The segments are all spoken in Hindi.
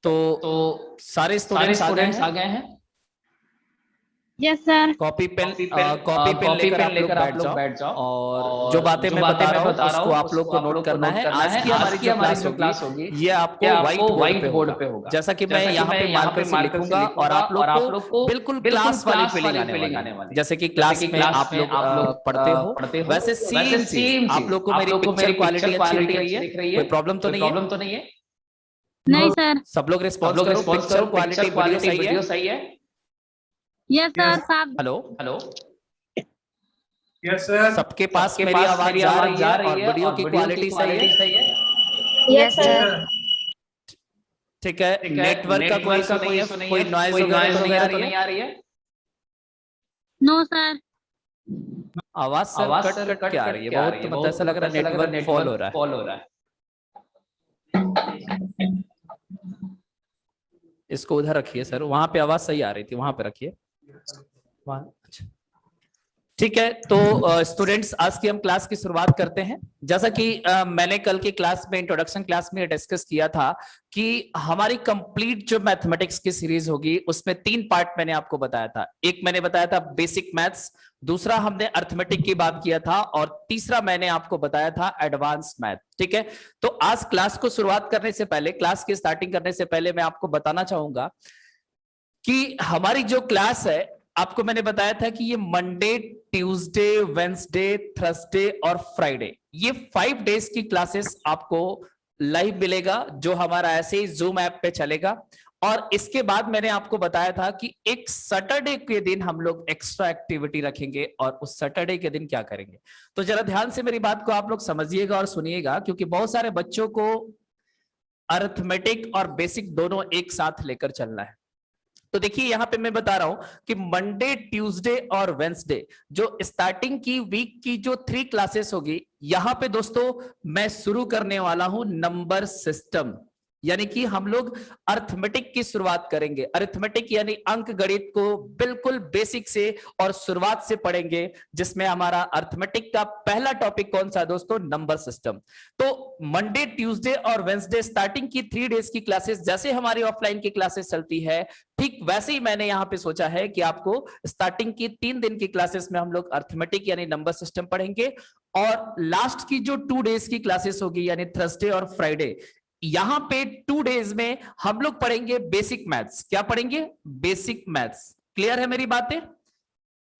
तो तो सारे सारे स्टूडेंट्स आ गए स्टूडेंट्स आ हैं। गए हैं। Yes sir. Copy pen copy लेकर पेन आप लोग लेकर आप बैठ लोग जाओ। बैठ जाओ। और जो और बातें जो मैं बातें बता रहा मैं हूँ बता रहा उसको हूँ आप लोग उसको को आप नोट लोग को करना नोट है। करना आज है। की आज हमारी की जो हमारी क्लास जो होगी क्लास होगी ये आपको ये व्हाइट आपको बोर्ड व्हाइट पे बोर्ड होगा। पे होगा। जैसा कि मैं जैसा कि यहाँ मैं पे यहाँ मार्कर पे से मार्कर से लिखूंगा और लिखूंगा आप लोग और को आप लोग को बिल्कुल बिल्कुल क्लास वाली क्लास फीलिंग वाली आने फीलिंग वाली आने है। वाली है। जैसे कि जैसे क्लास कि में क्लास आप में लोग आप लोग पढ़ते हो पढ़ते हो, वैसे वैसे सेम चीज सेम आप चीज लोग को आप मेरी लोग को पिक्चर मेरी क्वालिटी पिक्चर अच्छी दिख क्वालिटी रही अच्छी है? दिख रही है? कोई प्रॉब्लम तो कोई नहीं है? प्रॉब्लम तो नहीं है? नहीं सर। सब लोग सब रिस्पॉन्स लोग करो, रिस्पॉन्स पिक्चर करो, पिक्चर क्वालिटी वीडियो क्वालिटी सही है? वीडियो सही है? यस सर साहब। Hello, hello, yes sir. सबके पास सबके मेरी पास आवाज मेरी जा आवाज रही जा है रही और है वीडियो और की वीडियो की क्वालिटी सही है? क्वालिटी सही है? Yes sir. ठीक है। ठीक है। नेटवर्क का कोई नेटवर्क इशू का नहीं कोई है? इशू नहीं कोई है? नॉइज कोई वगैरह नॉइज तो नहीं आ वगैरह तो रही नहीं है? आ रही है? No sir. आवाज सर आवाज कट सर कट कट क्या आ रही कट है? क्या आ रही बहुत है? मतलब बहुत ऐसा लग मतलब रहा है ऐसा लग रहा है नेटवर्क फॉल हो नेटवर्क रहा है। फॉल हो रहा है। इसको उधर रखिए सर, वहां पे आवाज सही आ रही थी, वहां पे रखिए। वहां, अच्छा। ठीक है, तो स्टूडेंट्स आज की हम क्लास की शुरुआत करते हैं। जैसा कि मैंने कल की क्लास में इंट्रोडक्शन क्लास में डिस्कस किया था कि हमारी कंप्लीट जो मैथमेटिक्स की सीरीज होगी उसमें 3 पार्ट मैंने आपको बताया था। एक मैंने बताया था बेसिक मैथ्स, दूसरा हमने अर्थमेटिक की बात किया था और तीसरा मैंने आपको बताया था एडवांस मैथ। ठीक है, तो आज क्लास को शुरुआत करने से पहले, क्लास की स्टार्टिंग करने से पहले मैं आपको बताना चाहूंगा कि हमारी जो क्लास है, आपको मैंने बताया था कि ये मंडे, ट्यूसडे, वेंसडे, थर्सडे और फ्राइडे, ये 5 डेज की क्लासेस आपको लाइव मिलेगा, जो हमारा ऐसे ही जूम ऐप पे चलेगा। और इसके बाद मैंने आपको बताया था कि एक सैटरडे के दिन हम लोग एक्स्ट्रा एक्टिविटी रखेंगे। और उस सैटरडे के दिन क्या करेंगे, तो जरा ध्यान से मेरी बात को आप लोग समझिएगा और सुनिएगा, क्योंकि बहुत सारे बच्चों को अरिथमेटिक और बेसिक दोनों एक साथ लेकर चलना है। तो देखिए यहां पे मैं बता रहा हूं कि मंडे, ट्यूसडे और वेंसडे, जो स्टार्टिंग की वीक की जो 3 क्लासेस होगी, यहां पे दोस्तों मैं शुरू करने वाला हूं नंबर सिस्टम। यानी कि हम लोग अरिथमेटिक की शुरुआत करेंगे। अरिथमेटिक यानी अंक गणित को बिल्कुल बेसिक से और शुरुआत से पढ़ेंगे, जिसमें हमारा अरिथमेटिक का पहला टॉपिक कौन सा है दोस्तों? Number system. तो मंडे, ट्यूसडे और वेंसडे स्टार्टिंग की 3 डेज की क्लासेस जैसे हमारी ऑफलाइन की क्लासेस चलती है, ठीक वैसे ही मैंने यहां पे सोचा है कि आपको स्टार्टिंग की 3 दिन की क्लासेस में हम लोग अरिथमेटिक यानी नंबर सिस्टम पढ़ेंगे। और लास्ट की जो 2 डेज की क्लासेस होगी यानी थर्सडे और फ्राइडे, यहां पे 2 डेज में हम लोग पढ़ेंगे बेसिक मैथ्स। क्या पढ़ेंगे? Basic maths. क्लियर है मेरी बातें?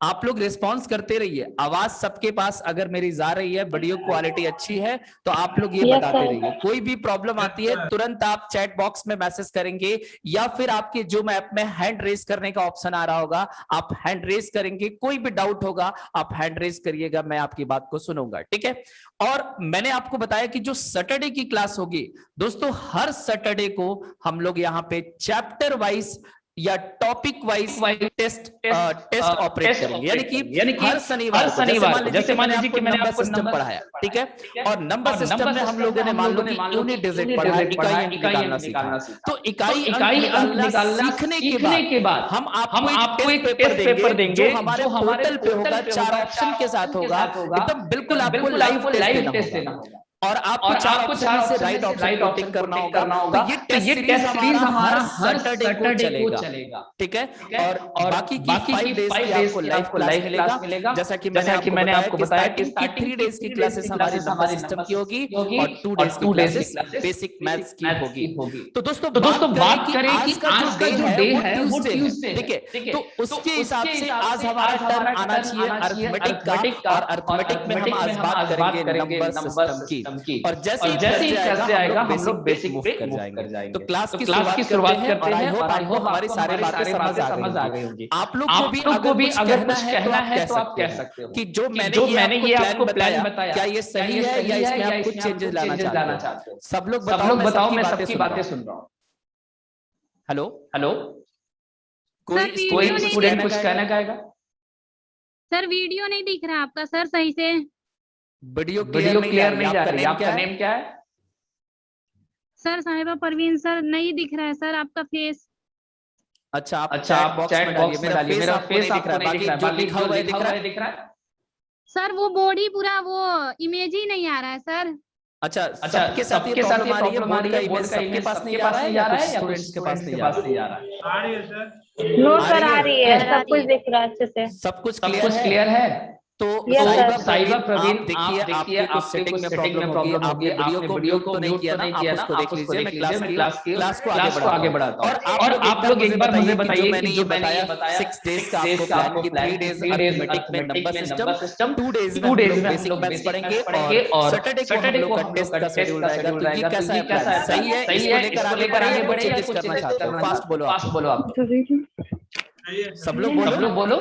आप लोग रिस्पॉन्स करते रहिए। आवाज सबके पास अगर मेरी जा रही है, वीडियो क्वालिटी अच्छी है, तो आप लोग ये बताते रहिए। कोई भी प्रॉब्लम आती है तुरंत आप चैट बॉक्स में मैसेज करेंगे, या फिर आपके जूम ऐप में हैंड रेज करने का ऑप्शन आ रहा होगा, आप हैंड रेज करेंगे। कोई भी डाउट होगा आप हैंड रेज करिएगा, मैं आपकी बात को सुनूंगा। ठीक है, और मैंने आपको बताया कि जो सैटरडे की क्लास होगी दोस्तों, हर सैटरडे को हम लोग यहाँ पे चैप्टर वाइज या टॉपिक वाइज टेस्ट ऑपरेट करेंगे। यानी कि हर शनिवार को, जैसे मान लीजिए कि मैंने आपको नंबर सिस्टम पढ़ाया, ठीक है, और नंबर सिस्टम में हम लोगों ने मान लो कि यूनिट डिजिट पढ़ा है, इकाई अंक निकालना सीखा। तो इकाई अंक निकालना सीखने के बाद हम आपको एक टेस्ट पेपर देंगे, जो हमारे पोर्टल पे होगा, 4 ऑप्शन के साथ होगा, एकदम बिल्कुल आपको लाइव टेस्ट देना होगा। और आपको 4 ऑप्शन में से राइट ऑप्शन को टिक करना होगा। तो ये टेस्ट सीरीज हमारा हर सैटरडे को चलेगा। ठीक है, और बाकी की 5 डेज की आपको लाइव क्लास मिलेगा। जैसा कि मैंने आपको बताया कि स्टार्टिंग की 3 डेज की क्लासेस हमारी नंबर सिस्टम की होगी और 2 डेज की क्लासेस बेसिक मैथ्स की होगी। तो दोस्तों बात करें कि आज का जो डे है वो ट्यूसडे है। ठीक है, तो उसके हिसाब से आज हमारा टर्न आना चाहिए अरिथमेटिक का, और अरिथमेटिक में हम आज बात करेंगे नंबर सिस्टम की। और जैसे ही थर्सडे आएगा हम लोग बेसिक पे मूव कर जाएंगे। तो क्लास की शुरुआत करते हैं और आई होप आपको हमारी सारी बातें समझ आ गई होंगी। आप लोग को भी अगर कुछ कहना है तो आप कह सकते हो कि जो मैंने ये आपको प्लान बताया, क्या ये सही है या इसमें आप कुछ चेंजेस लाना चाहते हो? सब लोग बताओ, मैं सबकी बातें सुन रहा हूं। हेलो हेलो, कोई स्टूडेंट कुछ कहना चाहेगा? सर वीडियो नहीं दिख रहा आपका सर सही से। वीडियो क्लियर नहीं जा रही। आपका नेम क्या है? सर साहिबा परवीन सर, नहीं दिख रहा है सर आपका फेस। अच्छा, आप चैट बॉक्स में डालिए, मेरा फेस आपको नहीं दिख रहा है, बाकी जो लिखा हुआ है दिख रहा है। सर वो बॉडी पूरा वो इमेज ही नहीं आ रहा है सर। अच्छा, सबके साथ ये प्रॉब्लम आ रही है, बोर्ड का ईमेल सबके पास नहीं जा रहा है या कुछ स्टूडेंट्स के पास नहीं जा रहा है? आ रही है सर। नो आ सर, रही आ है? रही है, सब कुछ दिख रहा है अच्छे से। सब कुछ सब कुछ क्लियर क्लियर है? तो Yes, sir. साइबा प्रवीण, आप देखिए देखिए, आपके कुछ सेटिंग में प्रॉब्लम होगी, आपने वीडियो को म्यूट तो नहीं किया ना, आप उसको देख लीजिए, मैं क्लास को आगे बढ़ाता हूँ। और आप लोग एक बार मुझे बताइए कि जो मैंने ये बताया 6 डेज का आपको प्लान की 3 डेज अरिथमेटिक में नंबर सिस्टम, 2 डेज में बेसिक मैथ्स पढ़ेंगे और सैटरडे को हम लोग का टेस्ट का शेड्यूल रहेगा। तो ये कैसा है प्लान? सही है? इसको लेकर आगे बढ़े, कुछ चेंजेस करना चाहते हो? फास्ट बोलो आप। सब लोग बोलो।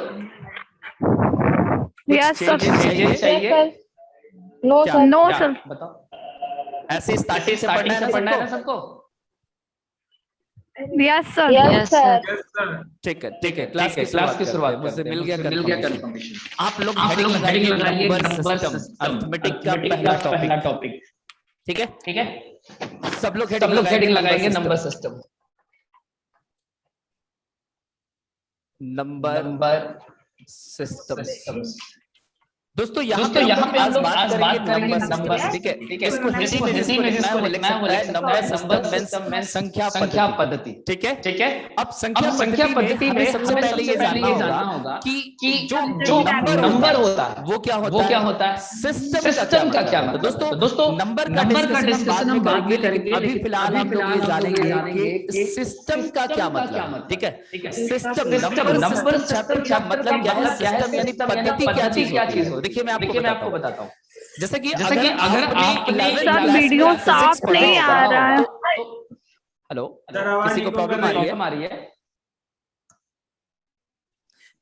Yes sir. चाहिए? नो क्या? सर। नो क्या? सर। बताओ। ऐसे स्टार्टिंग से पढ़ना है ना सबको? Yes sir. Yes sir. Yes sir. ठीक है, क्लास की शुरुआत मुझसे मिल गया कंफर्मेशन। आप लोग हेडिंग हेडिंग लगाइए लगाइए नंबर सिस्टम, अरिथमेटिक का पहला टॉपिक। ठीक है, सब लोग हेडिंग लगाएंगे नंबर सिस्टम। Number system. दोस्तों यहाँ पे हम लोग आज बात करेंगे नंबर नंबर सिस्टम। ठीक है, ठीक है, इसको हिंदी में जिसको लिखना है वो लिख सकता है नंबर सिस्टम में संख्या पद्धति। ठीक है, अब संख्या पद्धति में सबसे पहले ये जानना होगा कि जो नंबर होता है वो क्या होता है, सिस्टम का क्या मतलब है। दोस्तों नंबर का डिस्कशन हम बाद में करेंगे, अभी फिलहाल हम लोग ये जानेंगे कि सिस्टम का क्या मतलब है। ठीक है, सिस्टम नंबर सिस्टम का मतलब क्या है, सिस्टम यानी पद्धति क्या चीज होती है। देखिए मैं आपको बताता हूँ, जैसे कि अगर आपने सर वीडियो साफ नहीं आ रहा है। हेलो, किसी को प्रॉब्लम आ रही है?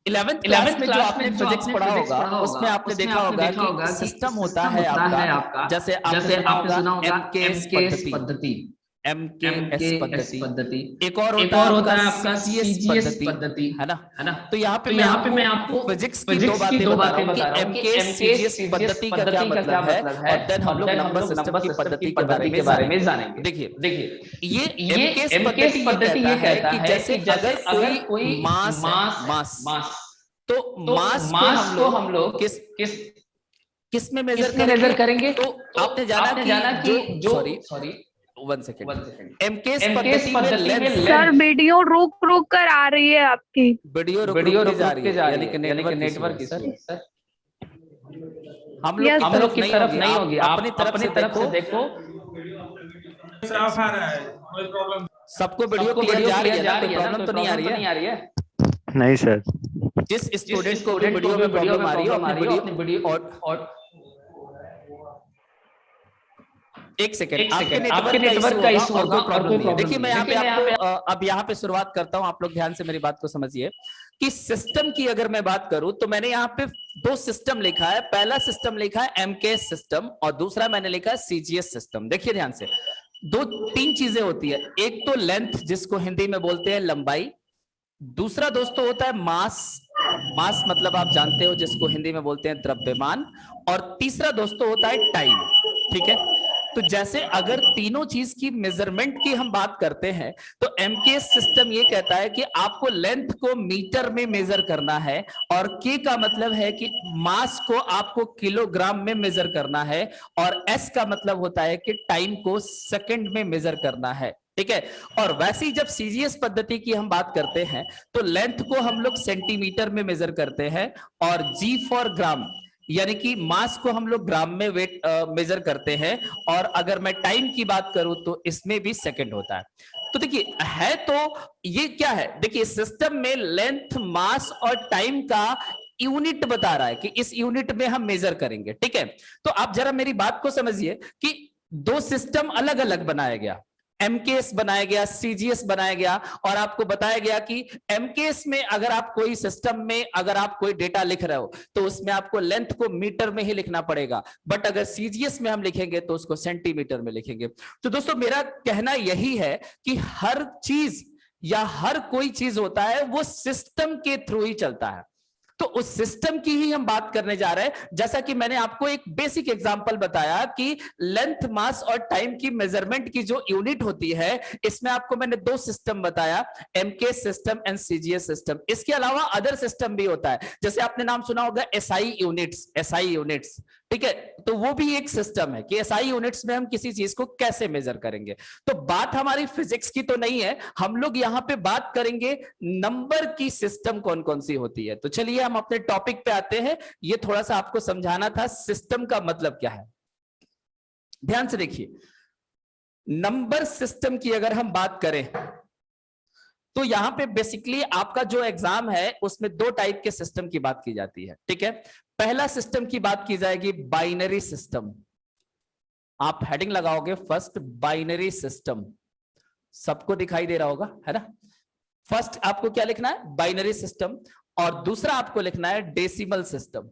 11th क्लास में जो आपने फिजिक्स पढ़ा होगा उसमें आपने देखा होगा कि सिस्टम होता है आपका, जैसे आपने सुना होगा एमकेएस पद्धति, एमकेएस पद्धति। एक और होता है आपका सीजीएस पद्धति, है ना। तो यहाँ पे मैं आपको फिजिक्स की दो बातें बता रहा हूँ कि एमकेएस सीजीएस पद्धति का क्या मतलब है, और देन हम लोग नंबर सिस्टम की पद्धति के बारे में जानेंगे। देखिए ये एमकेएस पद्धति ये कहता है कि जैसे अगर कोई मास तो मास को हम लोग किस में मेजर करेंगे। तो आपने जाना कि सॉरी 1 सेकंड, एमकेएस पद्धति में लेंथ। सर वीडियो रुक कर आ रही है आपकी। वीडियो रुक के जा रही है, यानी कि नेटवर्क सर। हम लोग की तरफ नहीं होगी, अपनी तरफ से देखो। साफ आ रहा है, कोई प्रॉब्लम? सबको वीडियो क्लियर जा रही है ना, कोई प्रॉब्लम तो नहीं आ रही है? नहीं सर। जिस स्टूडेंट को वीडियो में प्रॉब्लम आ रही है अपनी वीडियो और एक सेकंड, आपके नेटवर्क का इशू होगा और कोई प्रॉब्लम। देखिए मैं अब यहाँ पे शुरुआत करता हूँ, आप लोग ध्यान से मेरी बात को समझिए कि सिस्टम की अगर मैं बात करूं तो मैंने यहाँ पे 2 सिस्टम लिखा है। पहला सिस्टम लिखा है एमकेएस सिस्टम और दूसरा मैंने लिखा है सीजीएस सिस्टम। देखिए ध्यान से, 3 चीजें होती है। एक तो लेंथ जिसको हिंदी में बोलते हैं लंबाई, दूसरा दोस्तों होता है मास मतलब आप जानते हो जिसको हिंदी में बोलते हैं द्रव्यमान, और तीसरा दोस्तों होता है टाइम। ठीक है, तो जैसे अगर तीनों चीज की मेजरमेंट की हम बात करते हैं तो एमकेएस सिस्टम ये कहता है कि आपको लेंथ को मीटर में मेजर करना है, और के का मतलब है कि मास को आपको किलोग्राम में मेजर करना है, और एस का मतलब होता है कि टाइम को सेकंड में मेजर करना है। ठीक है, और वैसे ही जब सीजीएस पद्धति की हम बात करते हैं तो लेंथ को हम लोग सेंटीमीटर में मेजर करते हैं, और जी फॉर ग्राम यानी कि मास को हम लोग ग्राम में वेट मेजर करते हैं, और अगर मैं टाइम की बात करूं तो इसमें भी सेकंड होता है। तो देखिए है तो ये क्या है, देखिए सिस्टम में लेंथ, मास और टाइम का यूनिट बता रहा है कि इस यूनिट में हम मेजर करेंगे। ठीक है, तो आप जरा मेरी बात को समझिए कि 2 सिस्टम अलग अलग बनाया गया, एमकेएस बनाया गया, सीजीएस बनाया गया, और आपको बताया गया कि एमकेएस में अगर आप कोई सिस्टम में अगर आप कोई डेटा लिख रहे हो तो उसमें आपको लेंथ को मीटर में ही लिखना पड़ेगा, बट अगर सीजीएस में हम लिखेंगे तो उसको सेंटीमीटर में लिखेंगे। तो दोस्तों मेरा कहना यही है कि हर चीज या हर कोई चीज होता है वो सिस्टम के थ्रू ही चलता है, तो उस सिस्टम की ही हम बात करने जा रहे हैं। जैसा कि मैंने आपको एक बेसिक एग्जांपल बताया कि लेंथ, मास और टाइम की मेजरमेंट की जो यूनिट होती है, इसमें आपको मैंने 2 सिस्टम बताया, MKS system and CGS system. इसके अलावा अदर सिस्टम भी होता है, जैसे आपने नाम सुना होगा एसआई यूनिट्स। ठीक है, तो वो भी एक सिस्टम है कि एसआई यूनिट्स में हम किसी चीज को कैसे मेजर करेंगे। तो बात हमारी फिजिक्स की तो नहीं है, हम लोग यहां पे बात करेंगे नंबर की सिस्टम कौन कौन सी होती है। तो चलिए हम अपने टॉपिक पे आते हैं। ये थोड़ा सा आपको समझाना था सिस्टम का मतलब क्या है। ध्यान से देखिए, नंबर सिस्टम की अगर हम बात करें तो यहां पे बेसिकली आपका जो एग्जाम है उसमें दो टाइप के सिस्टम की बात की जाती है। ठीक है, पहला सिस्टम की बात की जाएगी बाइनरी सिस्टम। आप हेडिंग लगाओगे फर्स्ट बाइनरी सिस्टम, सबको दिखाई दे रहा होगा, है ना। फर्स्ट आपको क्या लिखना है, बाइनरी सिस्टम, और दूसरा आपको लिखना है डेसिमल सिस्टम।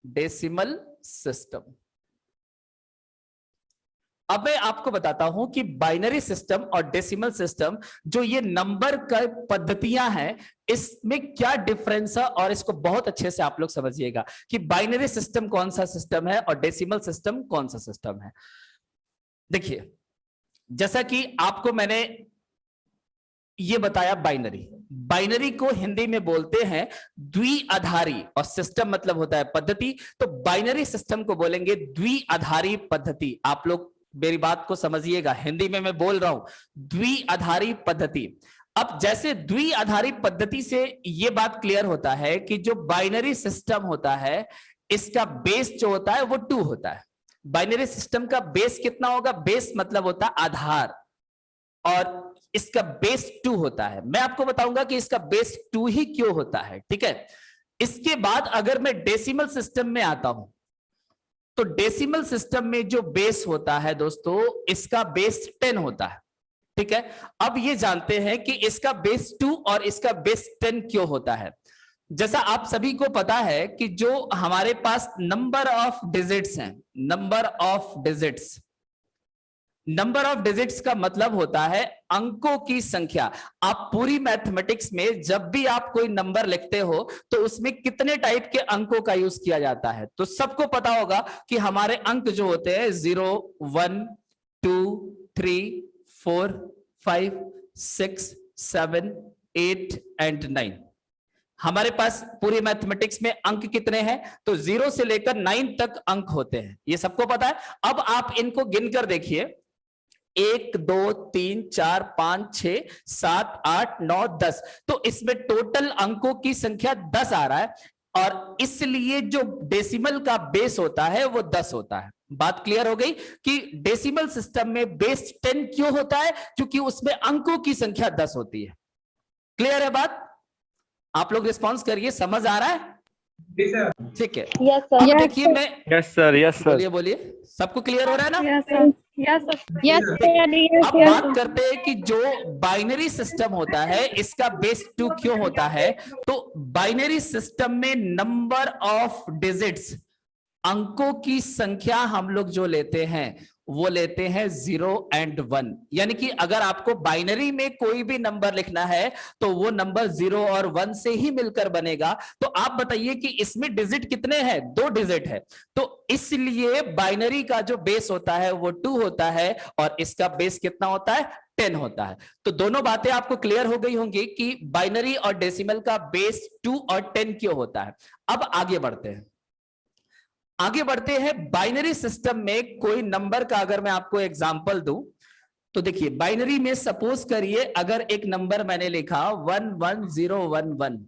Decimal system. अब मैं आपको बताता हूं कि बाइनरी सिस्टम और डेसिमल सिस्टम जो ये नंबर का पद्धतियां हैं इसमें क्या डिफरेंस है, और इसको बहुत अच्छे से आप लोग समझिएगा कि बाइनरी सिस्टम कौन सा सिस्टम है और डेसिमल सिस्टम कौन सा सिस्टम है। देखिए, जैसा कि आपको मैंने ये बताया, बाइनरी को हिंदी में बोलते हैं द्विआधारी, और सिस्टम मतलब होता है पद्धति, तो बाइनरी सिस्टम को बोलेंगे द्विआधारी पद्धति। आप लोग मेरी बात को समझिएगा, हिंदी में मैं बोल रहा हूं द्विआधारी पद्धति। अब जैसे द्विआधारी पद्धति से यह बात क्लियर होता है कि जो बाइनरी सिस्टम होता है इसका बेस जो होता है वो 2 होता है। बाइनरी सिस्टम का बेस कितना होगा, बेस मतलब होता है आधार, और इसका बेस 2 होता है। मैं आपको बताऊंगा कि इसका बेस 2 ही क्यों होता है। ठीक है, इसके बाद अगर मैं डेसिमल सिस्टम में आता हूं तो डेसिमल सिस्टम में जो बेस होता है दोस्तों, इसका बेस 10 होता है। ठीक है, अब ये जानते हैं कि इसका बेस 2 और इसका बेस 10 क्यों होता है। जैसा आप सभी को पता है कि जो हमारे पास नंबर ऑफ डिजिट्स हैं, number of digits, number of digits का मतलब होता है अंकों की संख्या। आप पूरी मैथमेटिक्स में जब भी आप कोई नंबर लिखते हो तो उसमें कितने टाइप के अंकों का यूज किया जाता है, तो सबको पता होगा कि हमारे अंक जो होते हैं 0, 1, 2, 3, 4, 5, 6, 7, 8 एंड 9। हमारे पास पूरी मैथमेटिक्स में अंक कितने हैं, तो 0 से लेकर 9 तक अंक होते हैं, ये सबको पता है। अब आप इनको गिनकर देखिए, 1, 2, 3, 4, 5, 6, 7, 8, 9, 10, तो इसमें टोटल अंकों की संख्या 10 आ रहा है, और इसलिए जो डेसिमल का बेस होता है वो 10 होता है। बात क्लियर हो गई कि डेसिमल सिस्टम में बेस 10 क्यों होता है, क्योंकि उसमें अंकों की संख्या 10 होती है। क्लियर है बात? आप लोग रिस्पॉन्स करिए, समझ आ रहा है? ठीक है, अब देखिए मैं, यस सर, यस सर, बोलिए बोलिए, सबको क्लियर हो रहा है ना? Yes sir, yes sir. अब बात करते हैं कि जो बाइनरी सिस्टम होता है इसका बेस 2 क्यों होता है। तो बाइनरी सिस्टम में नंबर ऑफ डिजिट्स, अंकों की संख्या हम लोग जो लेते हैं वो लेते हैं 0 एंड 1। यानी कि अगर आपको बाइनरी में कोई भी नंबर लिखना है तो वो नंबर 0 और 1 से ही मिलकर बनेगा। तो आप बताइए कि इसमें डिजिट कितने हैं, 2 डिजिट है, तो इसलिए बाइनरी का जो बेस होता है वो 2 होता है और इसका बेस कितना होता है, 10 होता है। तो दोनों बातें आपको क्लियर हो गई होंगी कि बाइनरी और डेसिमल का बेस 2 और 10 क्यों होता है। अब आगे बढ़ते हैं, बाइनरी सिस्टम में कोई नंबर का अगर मैं आपको एग्जांपल दूं तो देखिए, बाइनरी में सपोज करिए अगर एक नंबर मैंने लिखा 11011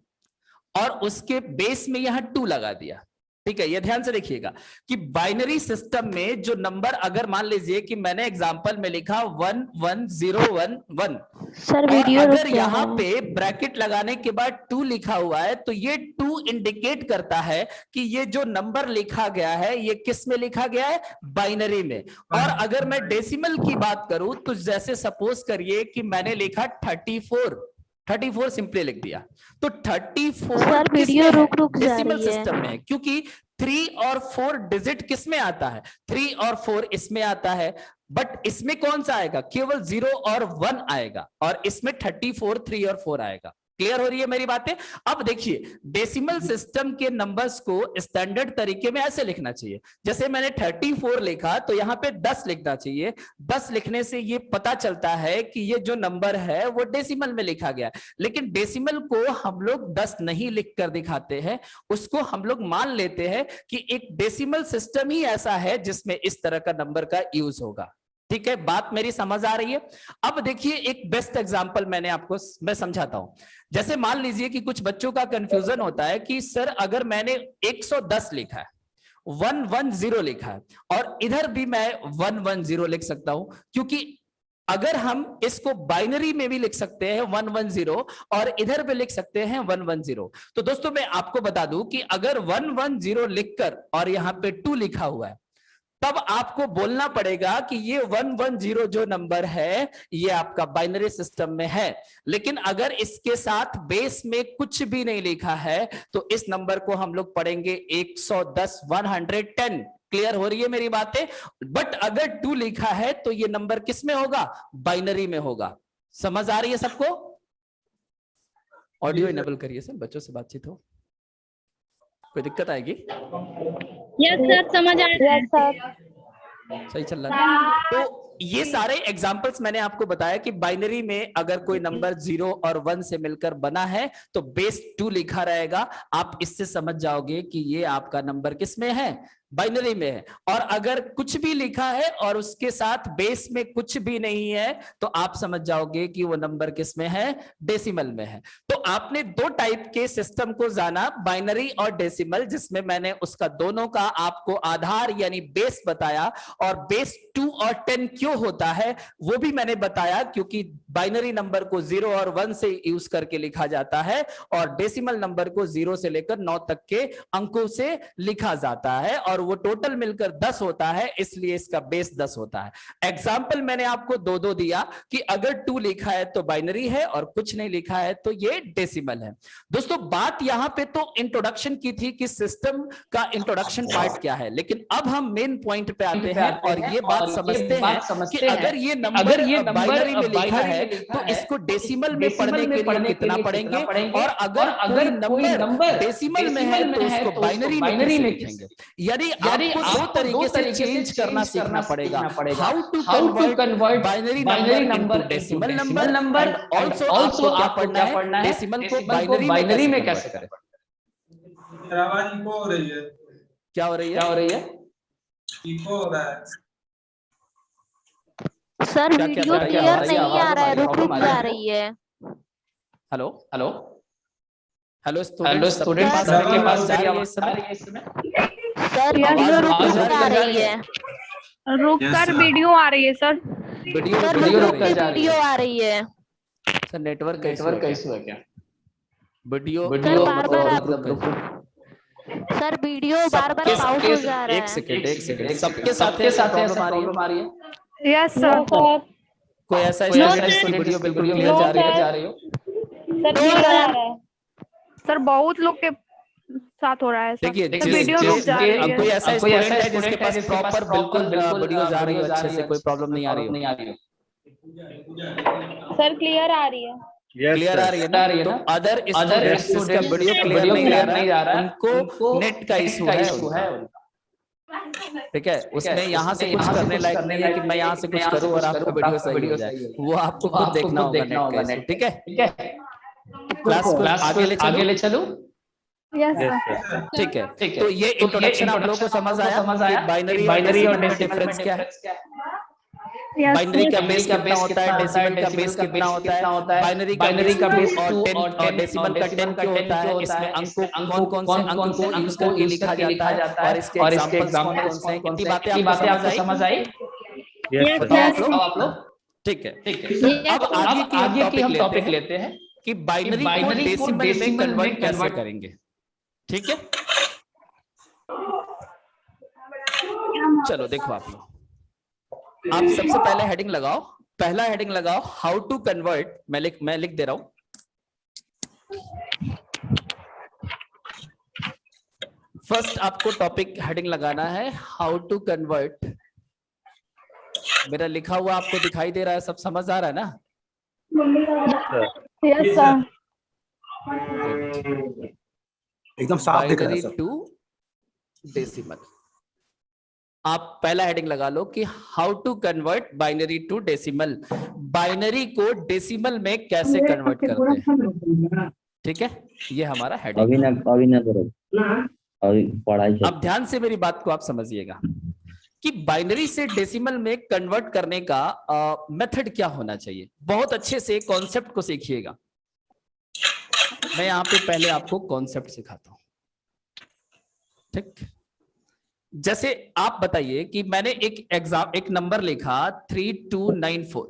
और उसके बेस में यहां 2 लगा दिया। ठीक है, ये ध्यान से देखिएगा कि बाइनरी सिस्टम में जो नंबर, अगर मान लीजिए कि मैंने एग्जांपल में लिखा 11011 सर, और अगर यहाँ पे ब्रैकेट लगाने के बाद 2 लिखा हुआ है तो ये 2 इंडिकेट करता है कि ये जो नंबर लिखा गया है ये किस में लिखा गया है, बाइनरी में। और अगर मैं डेसिमल की बात करूं तो जैसे सपोज करिए कि मैंने लिखा 34 सिंपली लिख दिया, तो 34 सर, वीडियो रुक जा डेसिमल रही है। सिस्टम में, क्योंकि 3 और 4 डिजिट किस में आता है, 3 और 4 इसमें आता है, बट इसमें कौन सा आएगा, केवल 0 और 1 आएगा, और इसमें 34, 3 और 4 आएगा। क्लियर हो रही है मेरी बातें? अब देखिए डेसिमल सिस्टम के नंबर्स को स्टैंडर्ड तरीके में ऐसे लिखना चाहिए, जैसे मैंने 34 लिखा तो यहां पे 10 लिखना चाहिए। 10 लिखने से ये पता चलता है कि ये जो नंबर है वो डेसिमल में लिखा गया, लेकिन डेसिमल को हम लोग 10 नहीं लिख कर दिखाते हैं, उसको हम लोग मान लेते हैं कि एक डेसिमल सिस्टम ही ऐसा है जिसमें इस तरह का नंबर का यूज होगा। ठीक है, बात मेरी समझ आ रही है? अब देखिए एक बेस्ट एग्जांपल मैं समझाता हूं। जैसे मान लीजिए कि कुछ बच्चों का कंफ्यूजन होता है कि सर अगर मैंने 110 लिखा है, 110 लिखा है, और इधर भी मैं 110 लिख सकता हूं, क्योंकि अगर हम इसको बाइनरी में भी लिख सकते हैं 110 और इधर भी लिख सकते हैं 110। तो दोस्तों मैं आपको बता दूं कि अगर 110 लिखकर और यहां पे 2 लिखा हुआ है, तब आपको बोलना पड़ेगा कि ये 110 जो नंबर है ये आपका बाइनरी सिस्टम में है। लेकिन अगर इसके साथ बेस में कुछ भी नहीं लिखा है तो इस नंबर को हम लोग पढ़ेंगे 110, 110। क्लियर हो रही है मेरी बातें? बट अगर 2 लिखा है तो ये नंबर किस में होगा? बाइनरी में होगा। समझ आ रही है सबको? ऑडियो इनेबल करिए सर, बच्चों से बातचीत हो, कोई दिक्कत आएगी? यस सर, समझ आ रहा है। Yes sir. सही चल रहा है। तो ये सारे एग्जांपल्स मैंने आपको बताया कि बाइनरी में अगर कोई नंबर 0 और 1 से मिलकर बना है तो बेस 2 लिखा रहेगा। आप इससे समझ जाओगे कि ये आपका नंबर किस में है? बाइनरी में है। और अगर कुछ भी लिखा है और उसके साथ बेस में कुछ भी नहीं है तो आप समझ जाओगे कि वो नंबर किस में है? डेसिमल में है। तो आपने 2 टाइप के सिस्टम को जाना, बाइनरी और डेसिमल, जिसमें मैंने उसका दोनों का आपको आधार यानी बेस बताया। और बेस 2 और 10 क्यों होता है वो भी मैंने बताया, क्योंकि बाइनरी नंबर को 0 और 1 से यूज करके लिखा जाता है और डेसिमल नंबर को 0 से लेकर 9 तक के अंकों से लिखा जाता है, और वो टोटल मिलकर 10 होता है, इसलिए इसका बेस 10 होता है। एग्जाम्पल मैंने आपको 2 दिया कि अगर 2 लिखा है तो बाइनरी है और कुछ नहीं लिखा है तो ये डेसिमल है। दोस्तों बात यहां पे तो इंट्रोडक्शन की थी कि सिस्टम का इंट्रोडक्शन पार्ट क्या है, लेकिन अब हम मेन पॉइंट पे आते हैं और ये बात समझते हैं कि अगर ये नंबर बाइनरी में लिखा है तो इसको डेसिमल में पढ़ने के लिए कितना पढ़ेंगे, और अगर कोई नंबर डेसिमल में है तो उसको बाइनरी में कैसे लिखेंगे। यानी आपको 2 तरीके से चेंज करना सीखना पड़ेगा। How to convert binary number into decimal number, also आपको क्या पढ़ना है? डेसिमल को बाइनरी में कैसे करें। आवाज इको हो रही है। क्या हो रही है? इको हो रहा है। सर वीडियो क्लियर नहीं आ रहा है, रुक रुक जा रही है। हेलो सर स्टूडेंट वीडियो रुक जा रही है। रुक कर वीडियो आ रही है सर। सर वीडियो आ रही है। सर नेटवर्क का इशू है क्या? वीडियो सर वीडियो बार बार पॉज हो जा रहा है। एक सेकंड सबके साथ प्रॉब्लम आ रही है? Yes sir. कोई ऐसा स्टूडेंट वीडियो बिल्कुल क्लियर जा रही हो? सर बहुत लोग के साथ हो रहा है सर। देखिए वीडियो रुक जा रही है। कोई ऐसा स्टूडेंट है जिसके पास प्रॉपर बिल्कुल वीडियो जा रही है अच्छे से, कोई प्रॉब्लम नहीं आ रही है? सर क्लियर आ रही है। क्लियर आ रही है ना? तो अदर स्टूडेंट्स जिसका वीडियो क्लियर नहीं आ रहा उनको नेट का इशू है। ठीक है, उसमें यहाँ से कुछ करने लायक नहीं है कि मैं यहाँ से कुछ करूँ और आपका वीडियो सही हो जाए, वो आपको खुद देखना होगा नेट का इशू। ठीक है, क्लास को आगे ले चलूं? ठीक है, तो ये इंट्रोडक्शन आप लोगों को समझ आया कि बाइनरी और डेसिमल में डिफरेंस क्या है। बाइनरी का बेस कितना होता है, डेसिमल का बेस कितना होता है, बाइनरी का बेस 2 और डेसिमल का 10 क्यों होता है, इसमें अंकों कौन से अंकों को यूज करके लिखा जाता है और इसके एग्जांपल्स कौन से हैं। कितनी बातें आपको समझ आई? बताओ आप लोग। ठीक है, अब आगे की हम टॉपिक लेते हैं कि बाइनरी को डेसिमल में कन्वर्ट करेंगे। ठीक है, चलो देखो आप लोग, आप सबसे पहले हेडिंग लगाओ, पहला हेडिंग लगाओ हाउ टू कन्वर्ट। मैं लिख दे रहा हूं। फर्स्ट आपको टॉपिक हेडिंग लगाना है हाउ टू कन्वर्ट। मेरा लिखा हुआ आपको दिखाई दे रहा है, सब समझ आ रहा है ना? Yes sir. एकदम साफ दिख रहा है बाइनरी सर। To decimal. आप पहला हेडिंग लगा लो कि how to convert binary to decimal. Binary को डेसिमल में कैसे कन्वर्ट करते हैं, ठीक है, ये हमारा हेडिंग है। अभी पढ़ाई अब ध्यान से मेरी बात को आप समझिएगा कि बाइनरी से डेसिमल में कन्वर्ट करने का मेथड क्या होना चाहिए। बहुत अच्छे से कॉन्सेप्ट को सीखिएगा। मैं यहां पे पहले आपको कॉन्सेप्ट सिखाता हूं, ठीक। जैसे आप बताइए कि मैंने एक नंबर लिखा 3294,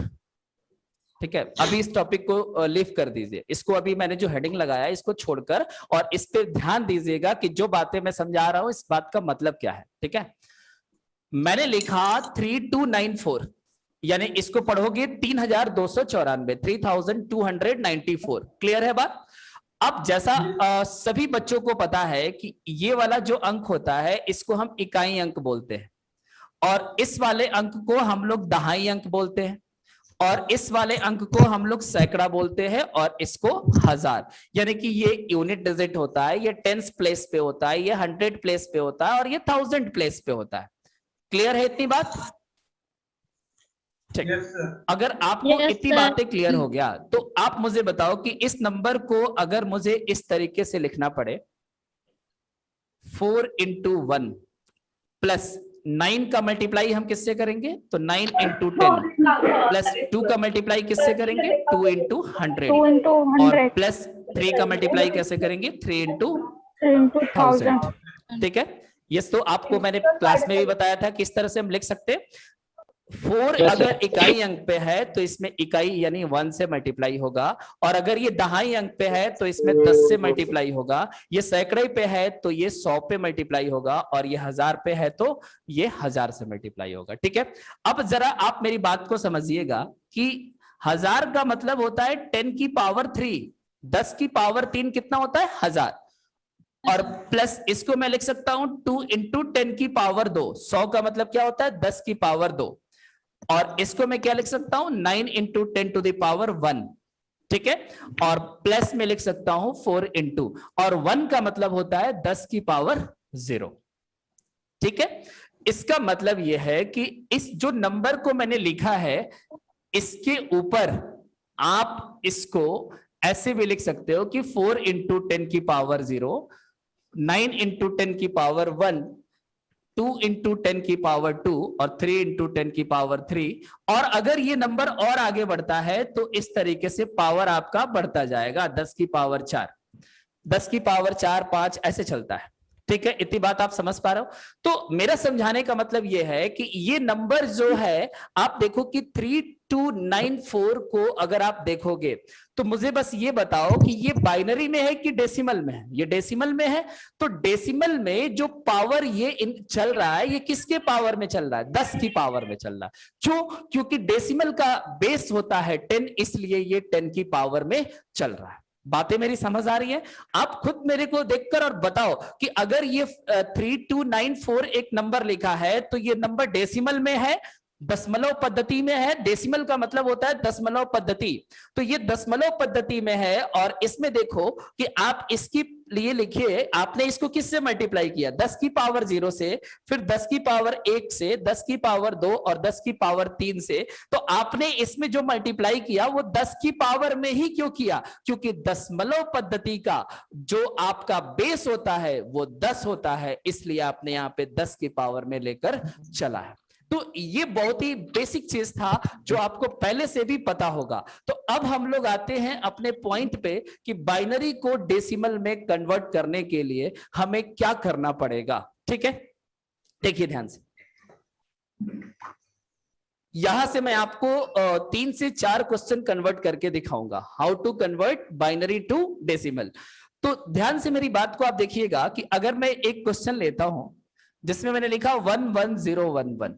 ठीक है। अभी इस टॉपिक को लीव कर दीजिए, इसको अभी मैंने जो हेडिंग लगाया इसको छोड़कर, और इस पे ध्यान दीजिएगा कि जो बातें मैं समझा रहा हूं इस बात का मतलब क्या है, ठीक है। मैंने लिखा 3294, यानी इसको पढ़ोगे 3294, 3294। क्लियर है बात। अब जैसा सभी बच्चों को पता है कि ये वाला जो अंक होता है इसको हम इकाई अंक बोलते हैं, और इस वाले अंक को हम लोग दहाई अंक बोलते हैं, और इस वाले अंक को हम लोग सैकड़ा बोलते हैं, और इसको हजार। यानी कि ये यूनिट डिजिट होता है, ये टेंस प्लेस पे होता है, ये 100 प्लेस पे होता है, और ये 1000 प्लेस पे होता है। क्लियर है इतनी बात, ठीक। Yes, sir. अगर आपको Yes, इतनी sir. बातें क्लियर हो गया तो आप मुझे बताओ कि इस नंबर को अगर मुझे इस तरीके से लिखना पड़े, 4 into 1 प्लस 9 का मल्टीप्लाई हम किससे करेंगे, तो 9 into 10 प्लस 2 का मल्टीप्लाई किससे करेंगे, 2 into 100, और प्लस 3 का मल्टीप्लाई कैसे करेंगे, 3 into 1000, ठीक है। ये तो आपको मैंने क्लास में भी बताया था किस तरह से हम लिख सकते हैं। 4 अगर इकाई अंक पे है तो इसमें इकाई यानी 1 से मल्टीप्लाई होगा, और अगर ये दहाई अंक पे है तो इसमें 10 से मल्टीप्लाई होगा, ये सैकड़े पे है तो ये 100 पे मल्टीप्लाई होगा, और ये 1000 पे है तो ये 1000 से मल्टीप्लाई होगा, ठीक है। अब जरा आप मेरी बात को समझिएगा कि 1000 का मतलब होता है 10 की पावर 3, 10 की पावर 3 कितना होता है, 1000, और प्लस इसको मैं लिख सकता हूं 2 into 10 की पावर 2, 100 का मतलब क्या होता है, 10 की पावर 2, और इसको मैं क्या लिख सकता हूं, 9 into 10 to the power 1, ठीक है। और प्लस में लिख सकता हूं 4 into, और 1 का मतलब होता है 10 की पावर 0, ठीक है। इसका मतलब यह है कि इस जो नंबर को मैंने लिखा है इसके ऊपर आप इसको ऐसे भी लिख सकते हो कि 4 into 10 की पावर 0, 9 into 10 की पावर 1, 2 into 10 की पावर 2, और 3 into 10 की पावर 3, और अगर ये नंबर और आगे बढ़ता है तो इस तरीके से पावर आपका बढ़ता जाएगा, 10 की पावर 4, 10 की पावर 4, 5 ऐसे चलता है, ठीक है। इतनी बात आप समझ पा रहे हो। तो मेरा समझाने का मतलब ये है कि ये नंबर जो है आप देखो कि 3294 को अगर आप देखोगे तो मुझे बस ये बताओ कि ये बाइनरी में है कि डेसिमल में है। ये डेसिमल में है, तो डेसिमल में जो पावर ये चल रहा है ये किसके पावर में चल रहा है, 10 की पावर में चल रहा है। क्यों, क्योंकि डेसिमल का बेस होता है 10, इसलिए ये 10 की पावर में चल रहा है। बातें मेरी समझ आ रही है। आप खुद मेरे को देखकर और बताओ कि अगर ये 3294 एक नंबर लिखा है तो ये नंबर डेसिमल में है, दशमलव पद्धति में है। डेसिमल का मतलब होता है दशमलव पद्धति, तो ये दशमलव पद्धति में है। और इसमें देखो कि आप इसकी लिए लिखिए, आपने इसको किससे मल्टीप्लाई किया, 10 की पावर 0 से, फिर 10 की पावर 1 से, 10 की पावर 2 और 10 की पावर 3 से। तो आपने इसमें जो मल्टीप्लाई किया वो 10 की पावर में ही क्यों किया, क्योंकि दशमलव पद्धति का जो आपका बेस होता है वो 10 होता है, इसलिए आपने यहाँ पे 10 की पावर में लेकर चला है। तो ये बहुत ही बेसिक चीज था जो आपको पहले से भी पता होगा। तो अब हम लोग आते हैं अपने पॉइंट पे कि बाइनरी को डेसिमल में कन्वर्ट करने के लिए हमें क्या करना पड़ेगा। ठीक है, देखिए ध्यान से, यहां से मैं आपको 3 से 4 क्वेश्चन कन्वर्ट करके दिखाऊंगा, how to convert binary to decimal. तो ध्यान से मेरी बात को आप देखिएगा कि अगर मैं एक क्वेश्चन लेता हूं जिसमें मैंने लिखा 11011